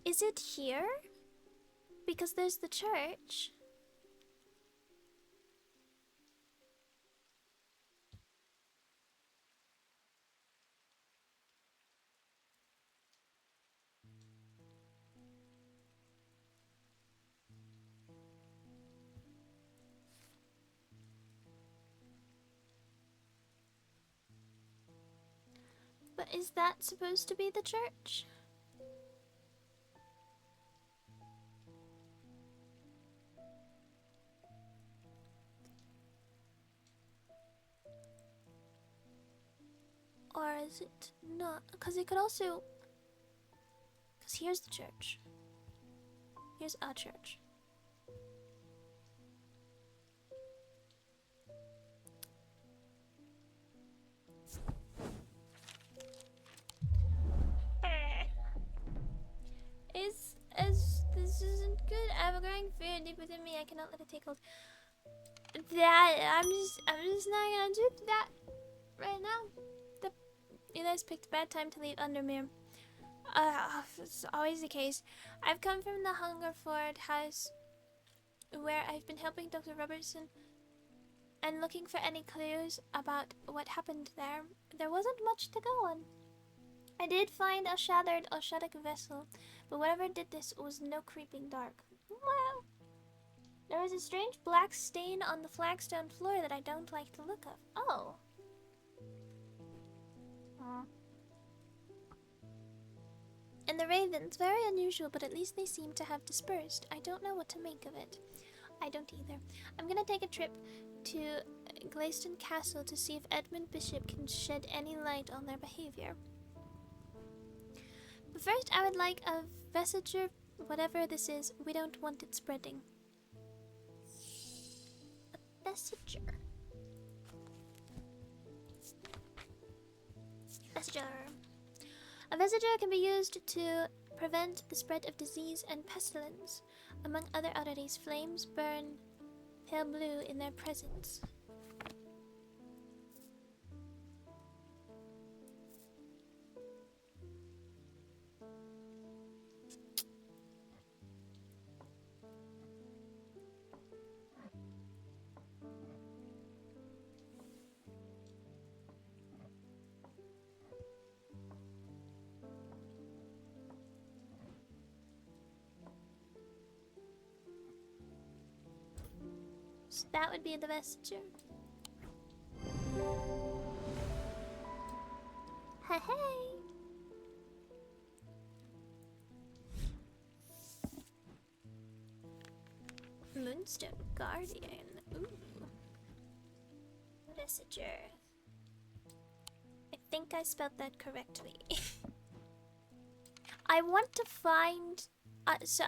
Is it here? Because there's the church. But is that supposed to be the church? Or is it not? Because it could also... Because here's the church. Here's a church. This isn't good. I have a growing fear deep within me. I cannot let it take hold. I'm just not gonna do that right now. You guys picked a bad time to leave Undermere. It's always the case. I've come from the Hungerford house where I've been helping Dr. Robertson and looking for any clues about what happened there. There wasn't much to go on. I did find a shattered Oshadic vessel, but whatever did this was no creeping dark. Well, there was a strange black stain on the flagstone floor that I don't like the look of. Oh. And the ravens, very unusual, but at least they seem to have dispersed. I don't know what to make of it. I don't either. I'm gonna take a trip to Glayston Castle to see if Edmund Bishop can shed any light on their behavior. But first, I would like a vestige, whatever this is. We don't want it spreading. A vestige. Vestige. A vestige can be used to prevent the spread of disease and pestilence. Among other oddities, flames burn pale blue in their presence. So that would be the vestige. Hey, hey! Moonstone Guardian. Ooh. Vestige. I think I spelled that correctly. I want to find So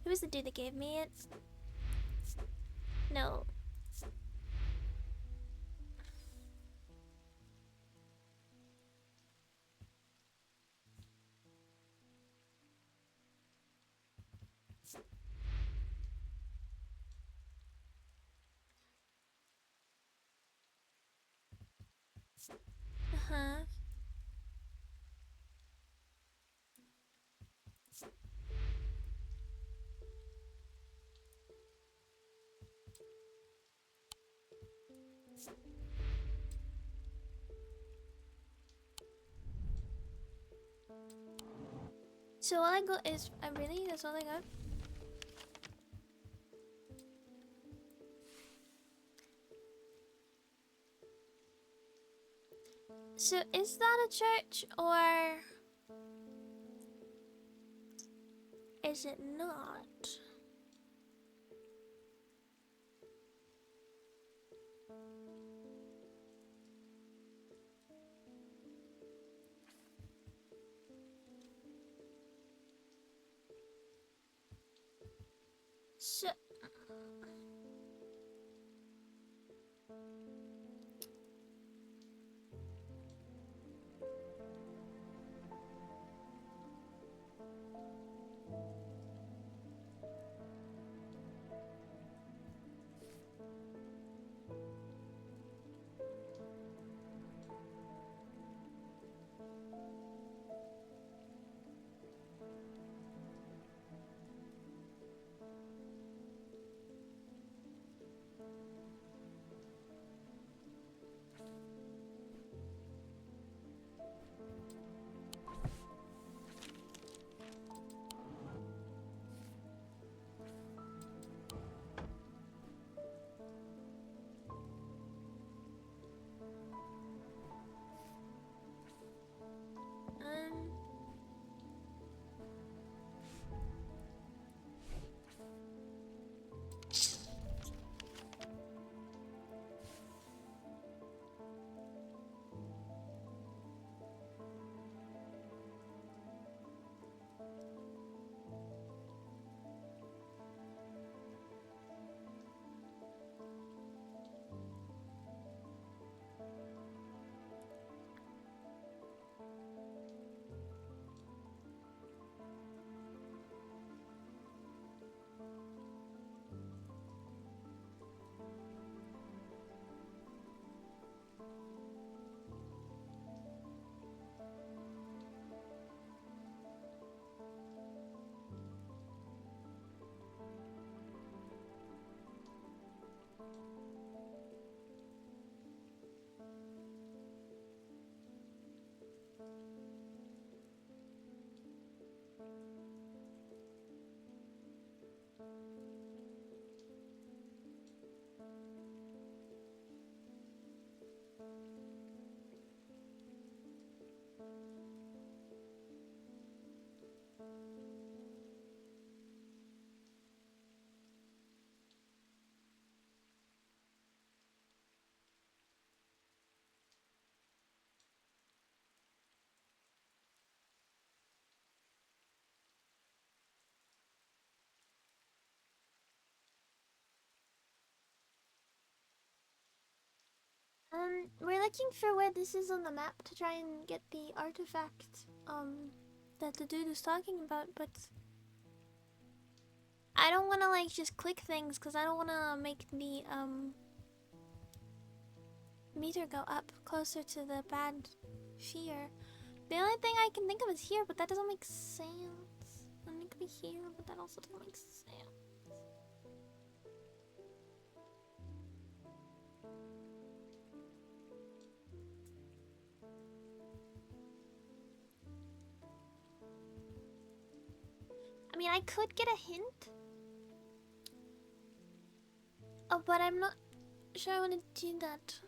who was the dude that gave me it? No. Uh-huh. So all I got is really that's all I got. So is that a church or is it not? So um we're looking for where this is on the map to try and get the artifact that the dude was talking about, but I don't want to like just click things because I don't want to make the meter go up closer to the bad fear. The only thing I can think of is here, but that doesn't make sense. And it could be here, but that also doesn't make sense. I mean, I could get a hint. Oh, but I'm not sure I want to do that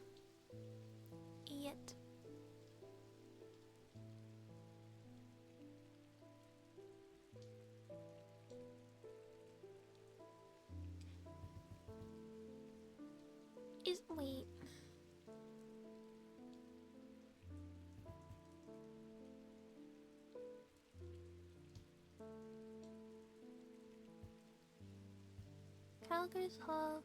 yet. Wait. Travelers Hall.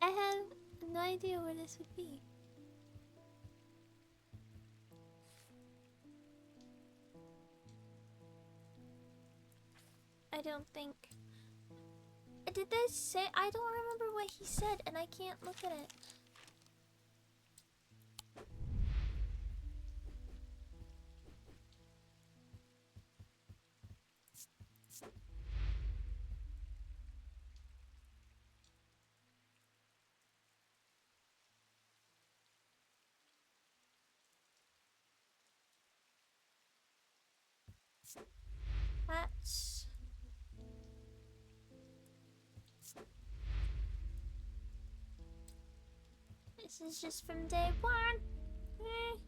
I have no idea where this would be. I don't think. Did they say? I don't remember what he said, and I can't look at it. That's... This is just from day one. Eh.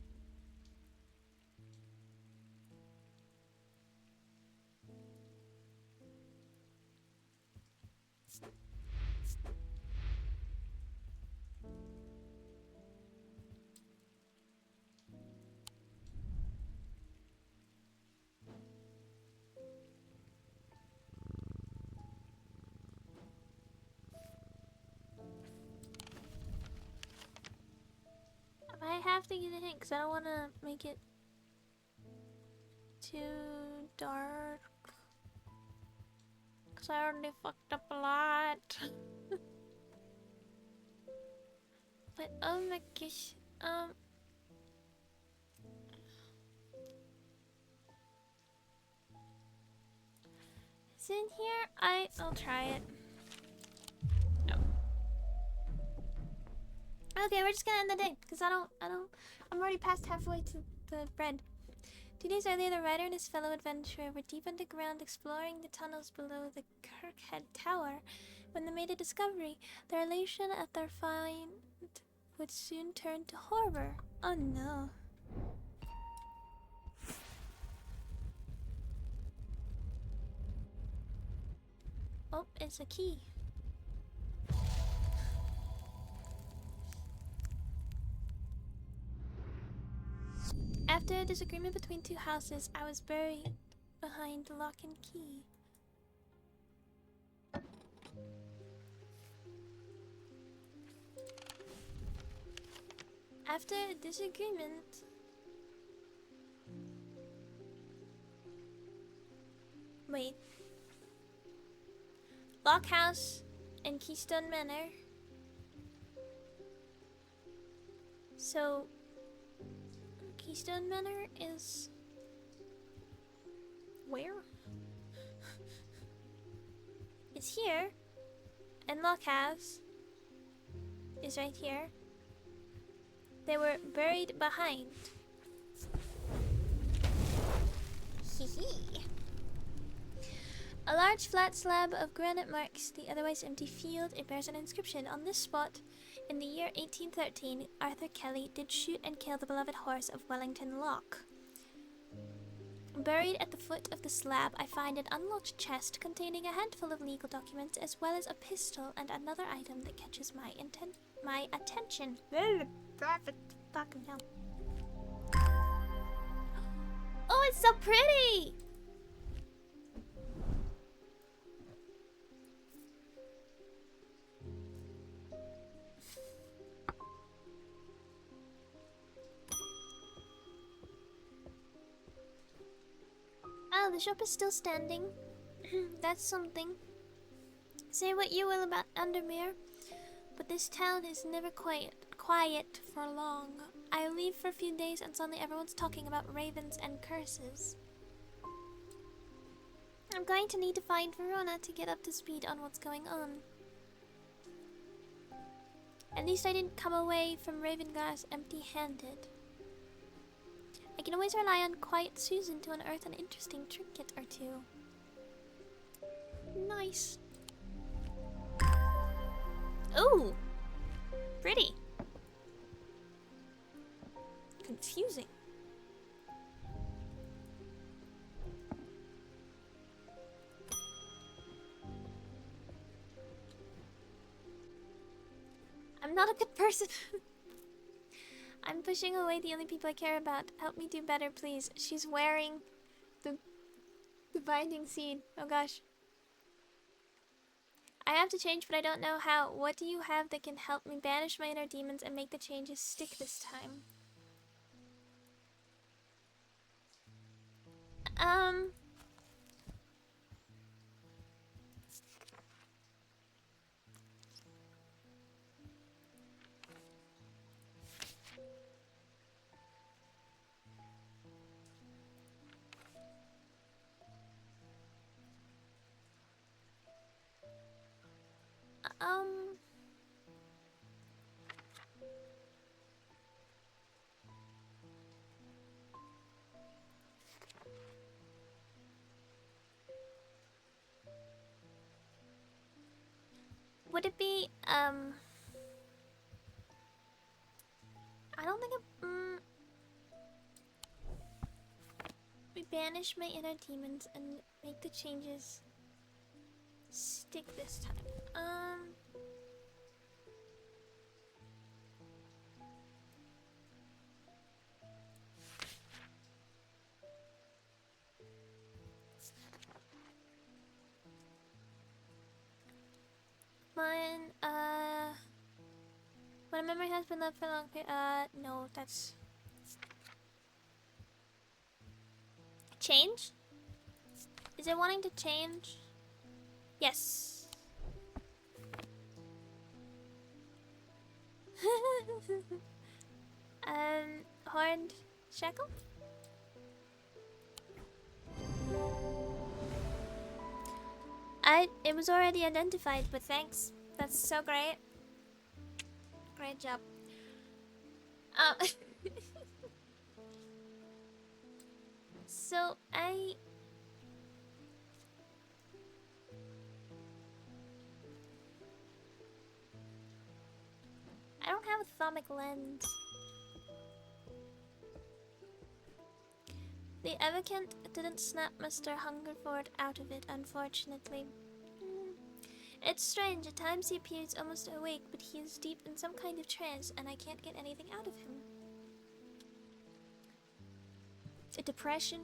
I have to get a hint because I don't want to make it too dark. Because I already fucked up a lot. But oh my gosh, it's in here. I'll try it. No. Okay, we're just gonna end the day because I'm already past halfway to the bread. 2 days earlier, the writer and his fellow adventurer were deep underground exploring the tunnels below the Kirkhead Tower when they made a discovery. Their elation at their find would soon turn to horror. Oh no. Oh, it's a key. After a disagreement between two houses, I was buried behind lock and key. After a disagreement... Wait. Lock House and Keystone Manor. So... Keystone Manor is... where? It's here. And Lock House is right here. They were buried behind. Hee. A large flat slab of granite marks the otherwise empty field. It bears an inscription. On this spot, in the year 1813, Arthur Kelly did shoot and kill the beloved horse of Wellington Lock. Buried at the foot of the slab, I find an unlocked chest containing a handful of legal documents, as well as a pistol and another item that catches my attention. Fucking hell. Oh, it's so pretty! Oh, the shop is still standing. That's something. Say what you will about Undermere, but this town is never quiet for long. I leave for a few days and suddenly everyone's talking about ravens and curses. I'm going to need to find Verona to get up to speed on what's going on. At least I didn't come away from Ravenglass empty-handed. I can always rely on Quiet Susan to unearth an interesting trinket or two. Nice. Ooh, pretty. Confusing. I'm not a good person. I'm pushing away the only people I care about. Help me do better, please. She's wearing the binding seed. Oh gosh. I have to change, but I don't know how. What do you have that can help me banish my inner demons and make the changes stick this time? Um... Um... Would it be, I don't think we banish my inner demons and make the changes stick this time. Mine, when a memory has been left for a long period, no, that's... Change? Is it wanting to change? Yes. Horned Shackle? It was already identified, but thanks. That's so great. Great job. So I don't have a thermic lens. The Evocant didn't snap Mr. Hungerford out of it, unfortunately. It's strange, at times he appears almost awake, but he is deep in some kind of trance, and I can't get anything out of him. A depression?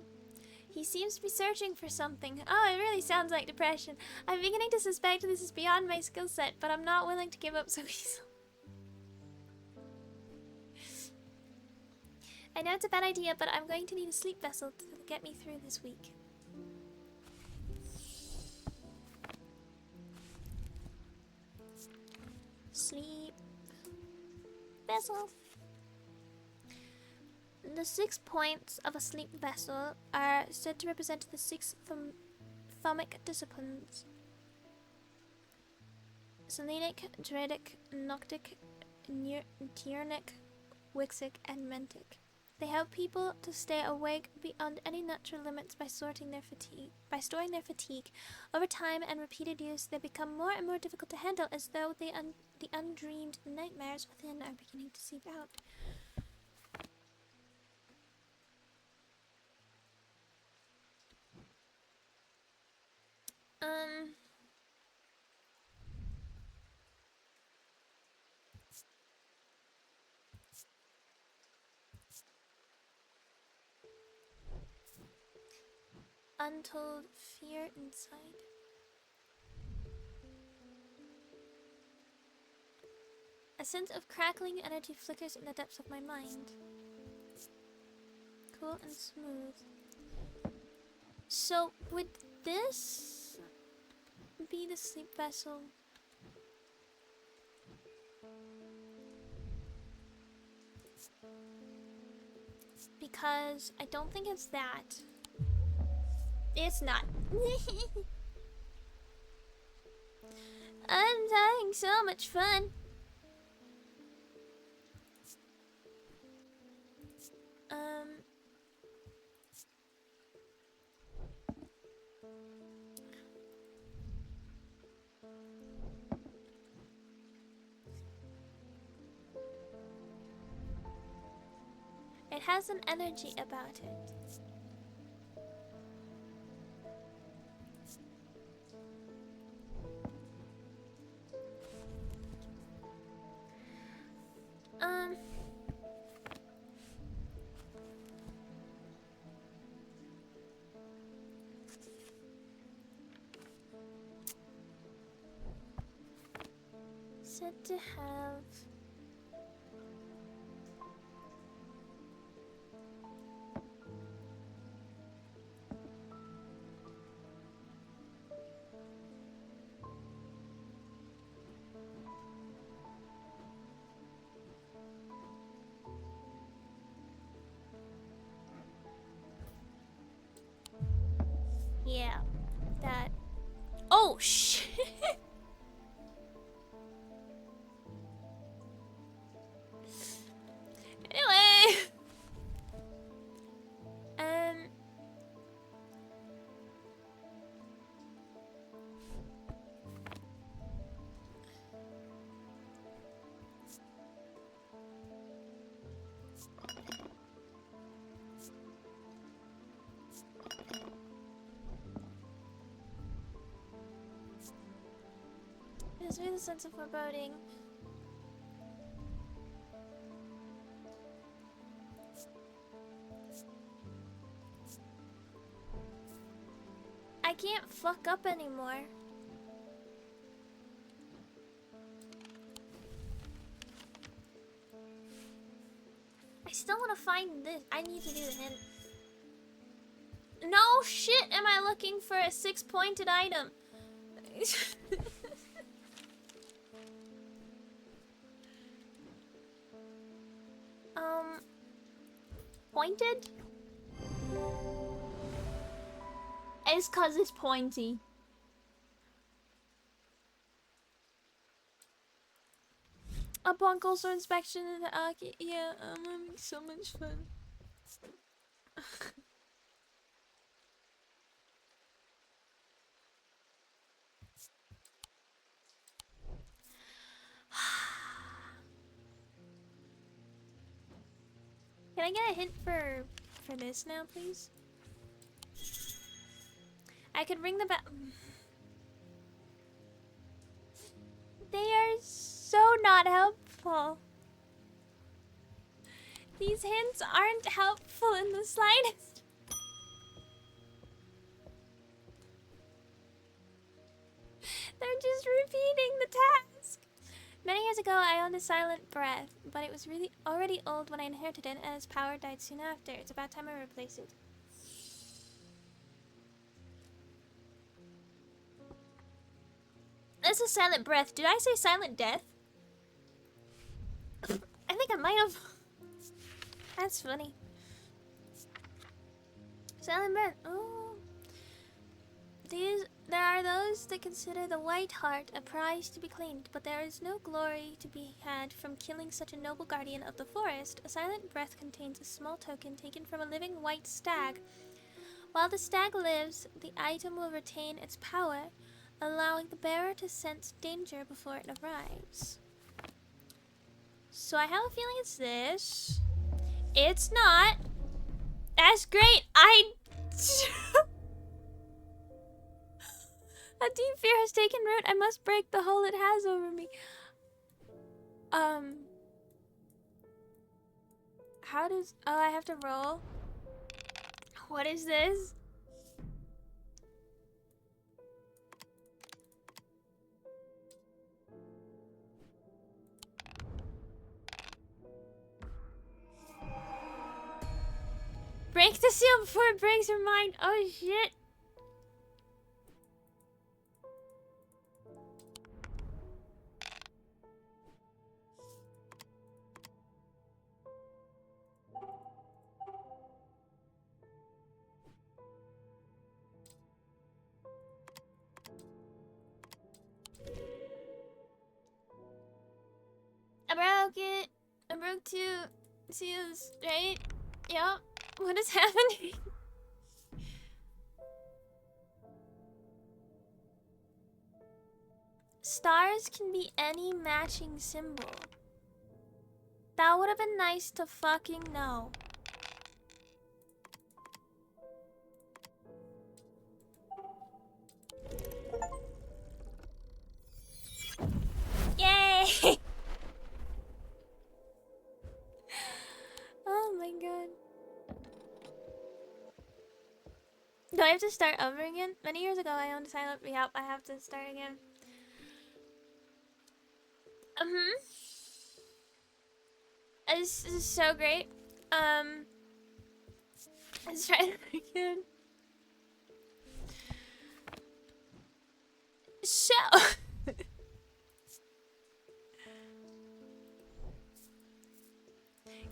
He seems to be searching for something. Oh, it really sounds like depression. I'm beginning to suspect this is beyond my skill set, but I'm not willing to give up so easily. I know it's a bad idea, but I'm going to need a sleep vessel to get me through this week. Sleep vessel. The 6 points of a sleep vessel are said to represent the 6 thermic disciplines: Selenic, Druidic, Noctic, Diurnic, Wixic, and Mentic. They help people to stay awake beyond any natural limits by storing their fatigue. Over time and repeated use, they become more and more difficult to handle, as though the undreamed nightmares within are beginning to seep out. Untold fear inside. A sense of crackling energy flickers in the depths of my mind. Cool and smooth. So, would this be the sleep vessel? Because I don't think it's that. It's not. I'm having so much fun. It has an energy about it. Said to have. Yeah, that. Oh shit! Anyway, it gives me the sense of foreboding. I can't fuck up anymore. I still want to find this. I need to do the hint. No shit am I looking for a 6-pointed item. Pointed? It's cause it's pointy. Upon closer inspection in the yeah, I'm having so much fun. Can I get a hint for this now, please? I could ring the bell. They are so not helpful. These hints aren't helpful in the slightest. They're just repeating the task. Many years ago, I owned a silent breath, but it was really already old when I inherited it, and its power died soon after. It's about time I replace it. This is silent breath. Did I say silent death? I think I might have. That's funny. Silent breath. Oh. There are those that consider the white heart a prize to be claimed, but there is no glory to be had from killing such a noble guardian of the forest. A silent breath contains a small token taken from a living white stag. While the stag lives, the item will retain its power, allowing the bearer to sense danger before it arrives. So I have a feeling it's this. It's not. That's great. A deep fear has taken root. I must break the hold it has over me. How does... Oh, I have to roll. What is this? Break the seal before it breaks your mind. Oh, shit. I broke it. I broke 2 seals, right? Yup. What is happening? Stars can be any matching symbol. That would have been nice to fucking know. I have to start over again? Many years ago, I owned Silent Yep, I have to start again. This is so great. Let's try it again. So.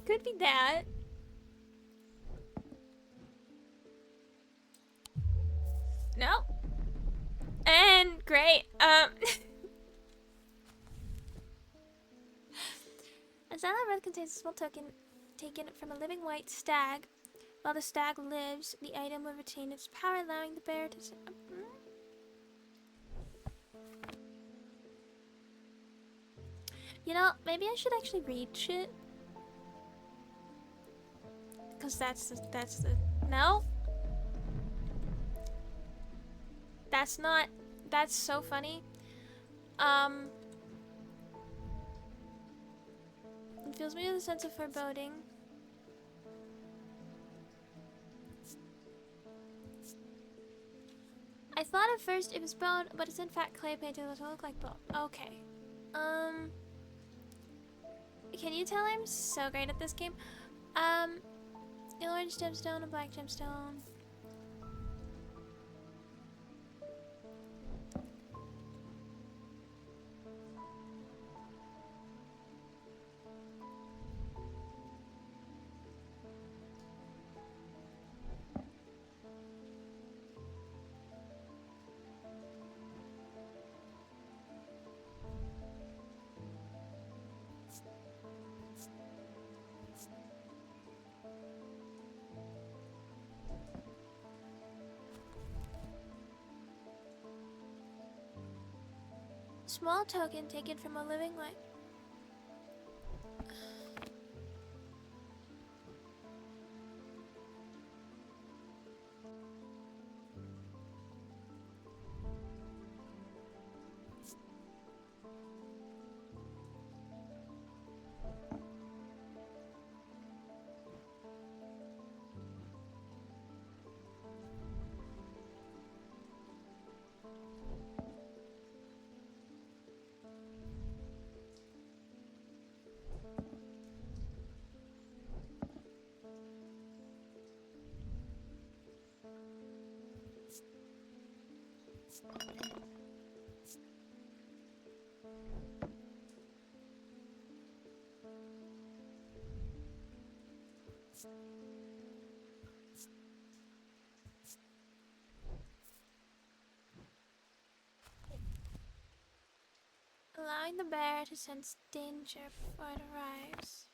Could be that. No. And great. A silent breath contains a small token taken from a living white stag. While the stag lives, the item will retain its power, allowing the bear to... You know, maybe I should actually read shit. Because that's the... No? That's not... That's so funny. It fills me with a sense of foreboding. I thought at first it was bone, but it's in fact clay painted that will look like bone. Okay. Can you tell I'm so great at this game? An orange gemstone, a black gemstone. Small token taken from a living light. Allowing the bear to sense danger before it arrives.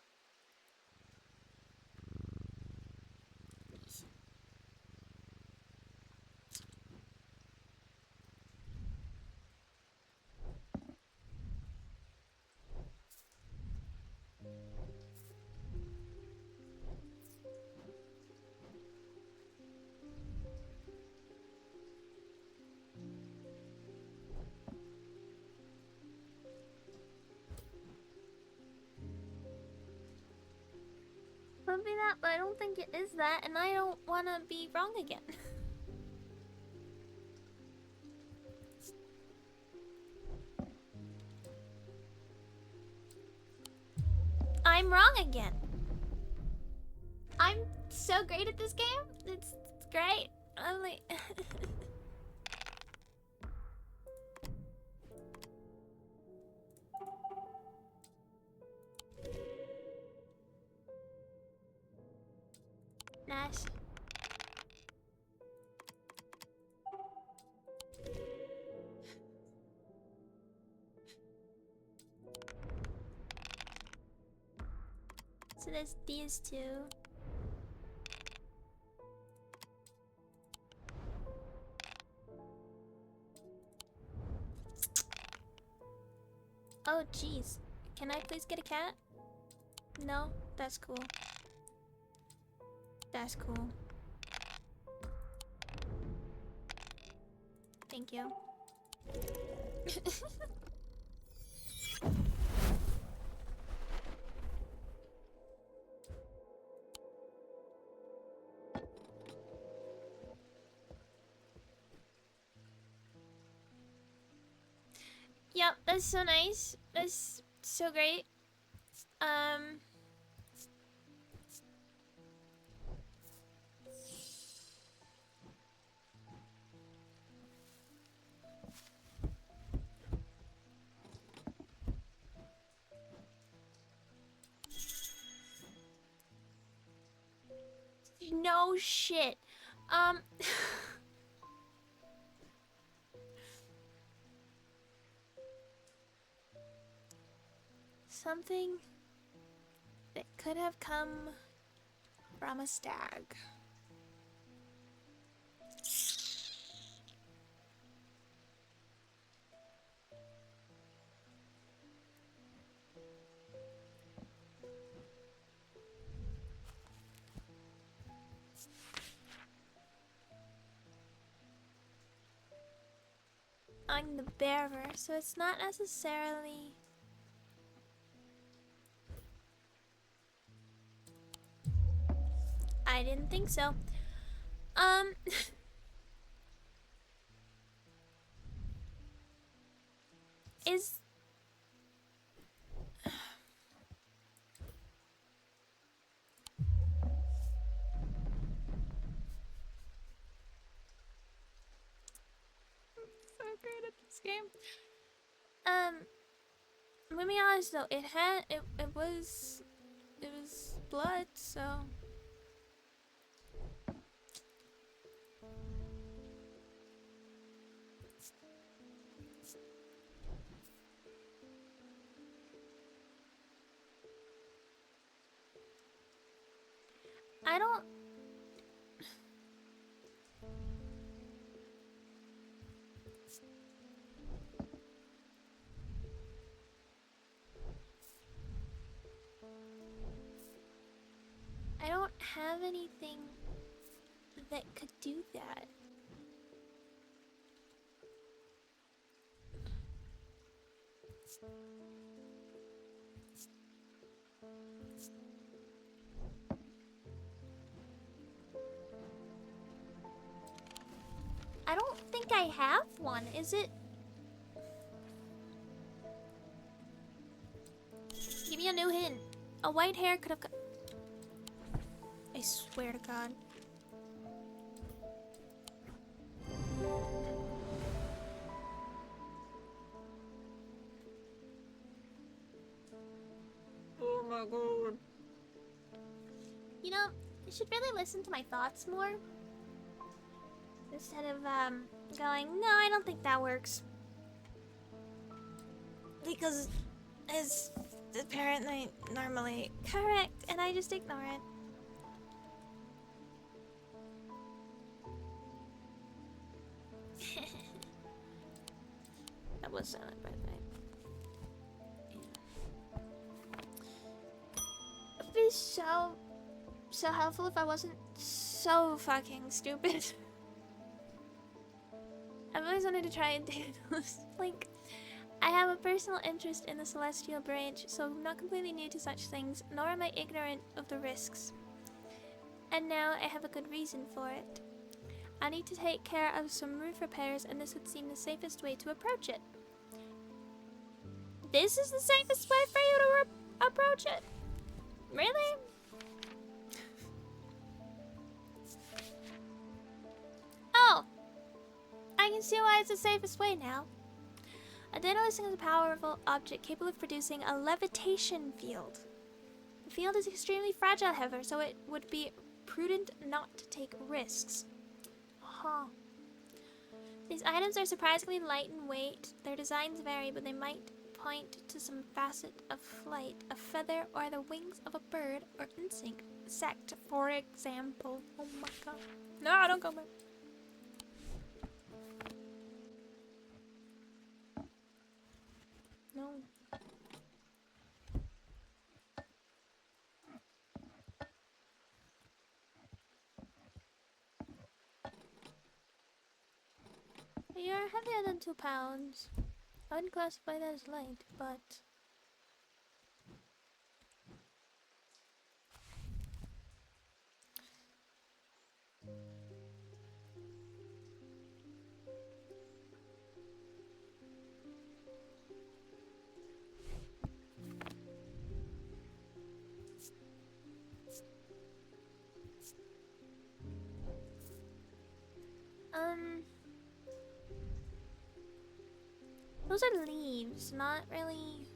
Could be that, but I don't think it is that, and I don't want to be wrong again. I'm wrong again. I'm so great at this game. It's great. I'm like... Nice. So there's these two. Oh jeez. Can I please get a cat? No? That's cool. That's cool. Thank you. That's so nice. That's so great. No shit. Something that could have come from a stag. I'm the bearer, so it's not necessarily... I didn't think so. Is... so great at this game. I'm gonna be honest though, it was blood, so I don't have anything that could do that. I don't think I have one. Is it? Give me a new hint. A white hair could have. I swear to God. Oh my God. You know, I should really listen to my thoughts more. Instead of, going, no, I don't think that works. Because it's apparently normally correct, and I just ignore it. That was silent, by the way. Yeah. It'd be so helpful if I wasn't so fucking stupid. I've always wanted to try and do this. Like, I have a personal interest in the celestial branch, so I'm not completely new to such things, nor am I ignorant of the risks. And now I have a good reason for it. I need to take care of some roof repairs, and this would seem the safest way to approach it. This is the safest way for you to approach it? Really? Oh! I can see why it's the safest way now. A daedalus is a powerful object capable of producing a levitation field. The field is extremely fragile, however, so it would be prudent not to take risks. Huh. These items are surprisingly light in weight. Their designs vary, but they might point to some facet of flight, a feather, or the wings of a bird or insect, for example. Oh my God. No, don't go back. No. You're heavier than 2 pounds. I wouldn't classify that as light, but... Um, those are leaves, not really.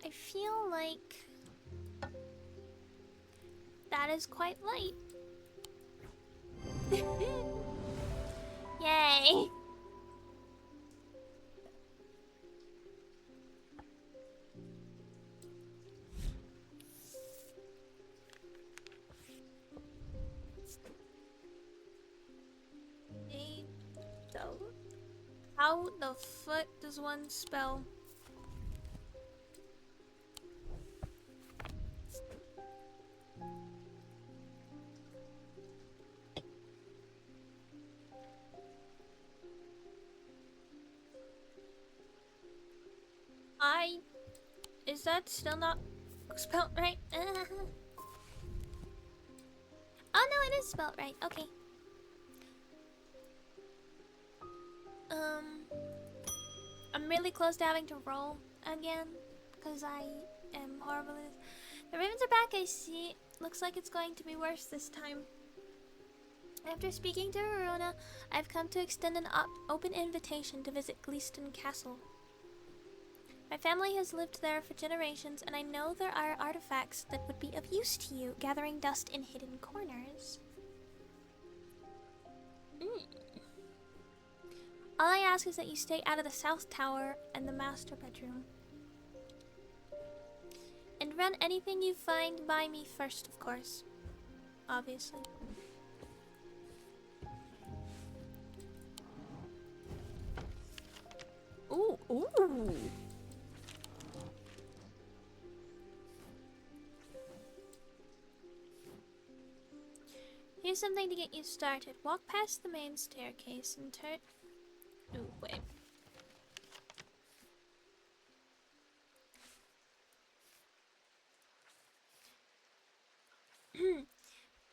I feel like that is quite light. Yay! So, how the fuck does one spell? Is that still not spelled right? Oh no, it is spelled right. Okay. I'm really close to having to roll again because I am horrible at this. The ravens are back, I see. Looks like it's going to be worse this time. After speaking to Aruna, I've come to extend an open invitation to visit Gleeston Castle. My family has lived there for generations, and I know there are artifacts that would be of use to you, gathering dust in hidden corners. All I ask is that you stay out of the South Tower and the master bedroom. And run anything you find by me first, of course. Obviously. Ooh, ooh. Here's something to get you started. Walk past the main staircase and turn... Ooh, wait.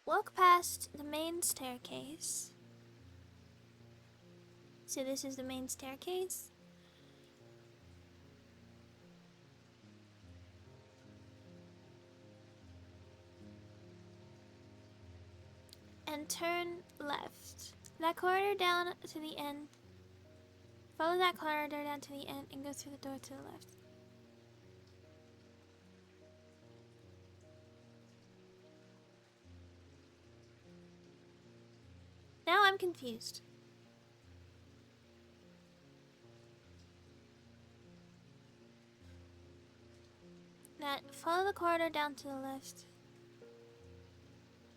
Walk past the main staircase. So this is the main staircase. And turn left. That corridor down to the end. Follow that corridor down to the end and go through the door to the left. Now I'm confused. Now follow the corridor down to the left.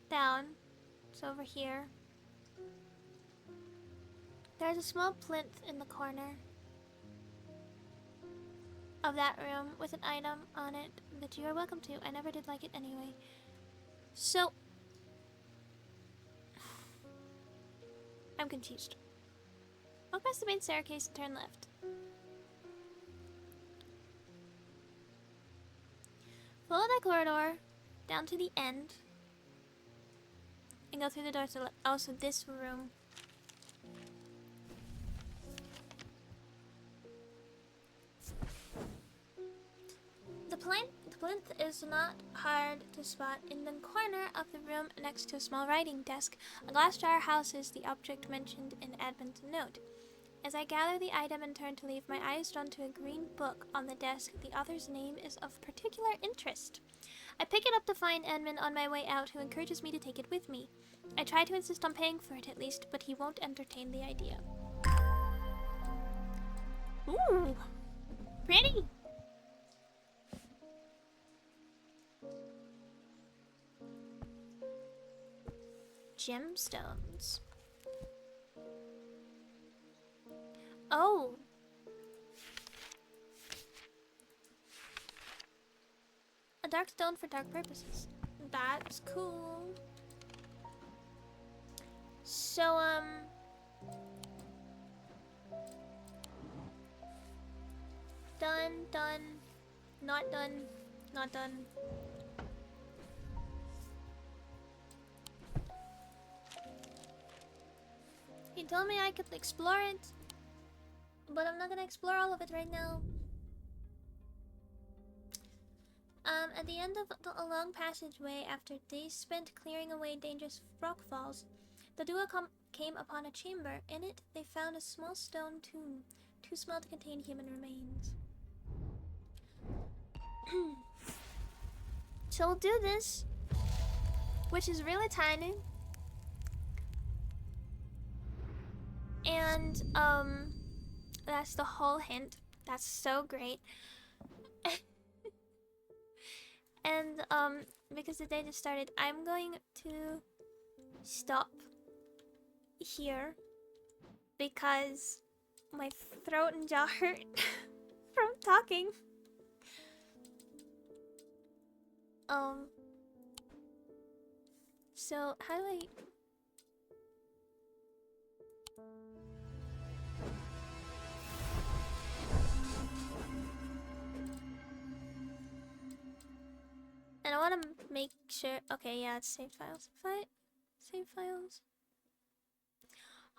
Down. It's over here. There's a small plinth in the corner of that room with an item on it that you are welcome to. I never did like it anyway. So, I'm confused. Walk past the main staircase and turn left. Follow that corridor down to the end and go through the door to the left. Also, this room. The plinth is not hard to spot. In the corner of the room next to a small writing desk, a glass jar houses the object mentioned in Edmund's note. As I gather the item and turn to leave, my eye is drawn to a green book on the desk. The author's name is of particular interest. I pick it up to find Edmund on my way out, who encourages me to take it with me. I try to insist on paying for it at least, but he won't entertain the idea. Ooh, pretty! Gemstones. Oh. A dark stone for dark purposes. That's cool. So, done, not done, not done. He told me I could explore it, but I'm not gonna explore all of it right now. At the end of a long passageway, after days spent clearing away dangerous rockfalls, the duo came upon a chamber. In it, they found a small stone tomb, too small to contain human remains. So we'll do this, which is really tiny. And, that's the whole hint. That's so great. And, because the day just started, I'm going to stop here because my throat and jaw hurt from talking. Um, so how do I... And I want to make sure... Okay, yeah, it's saved files. Save files.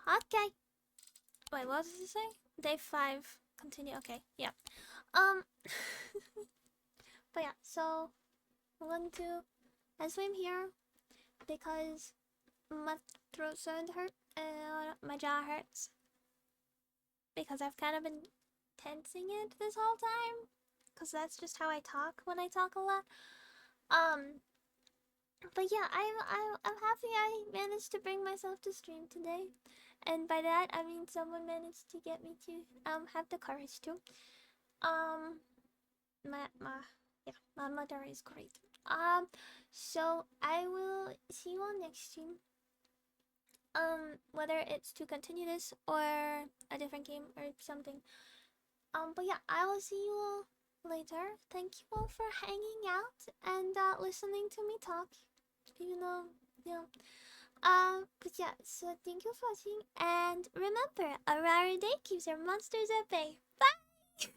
Okay. Wait, what does it say? Day 5. Continue. Okay, yeah. Um... But yeah, so... I'm going to... I swim here because my throat started to hurt and my jaw hurts. Because I've kind of been tensing it this whole time. Because that's just how I talk when I talk a lot. But yeah, I'm happy I managed to bring myself to stream today. And by that, I mean someone managed to get me to have the courage to. Um, my mother is great. So I will see you on next stream. Whether it's to continue this or a different game or something. But yeah, I will see you all later. Thank you all for hanging out and listening to me talk, even though you know. But yeah, so thank you for watching, and remember, a rare day keeps your monsters at bay. Bye.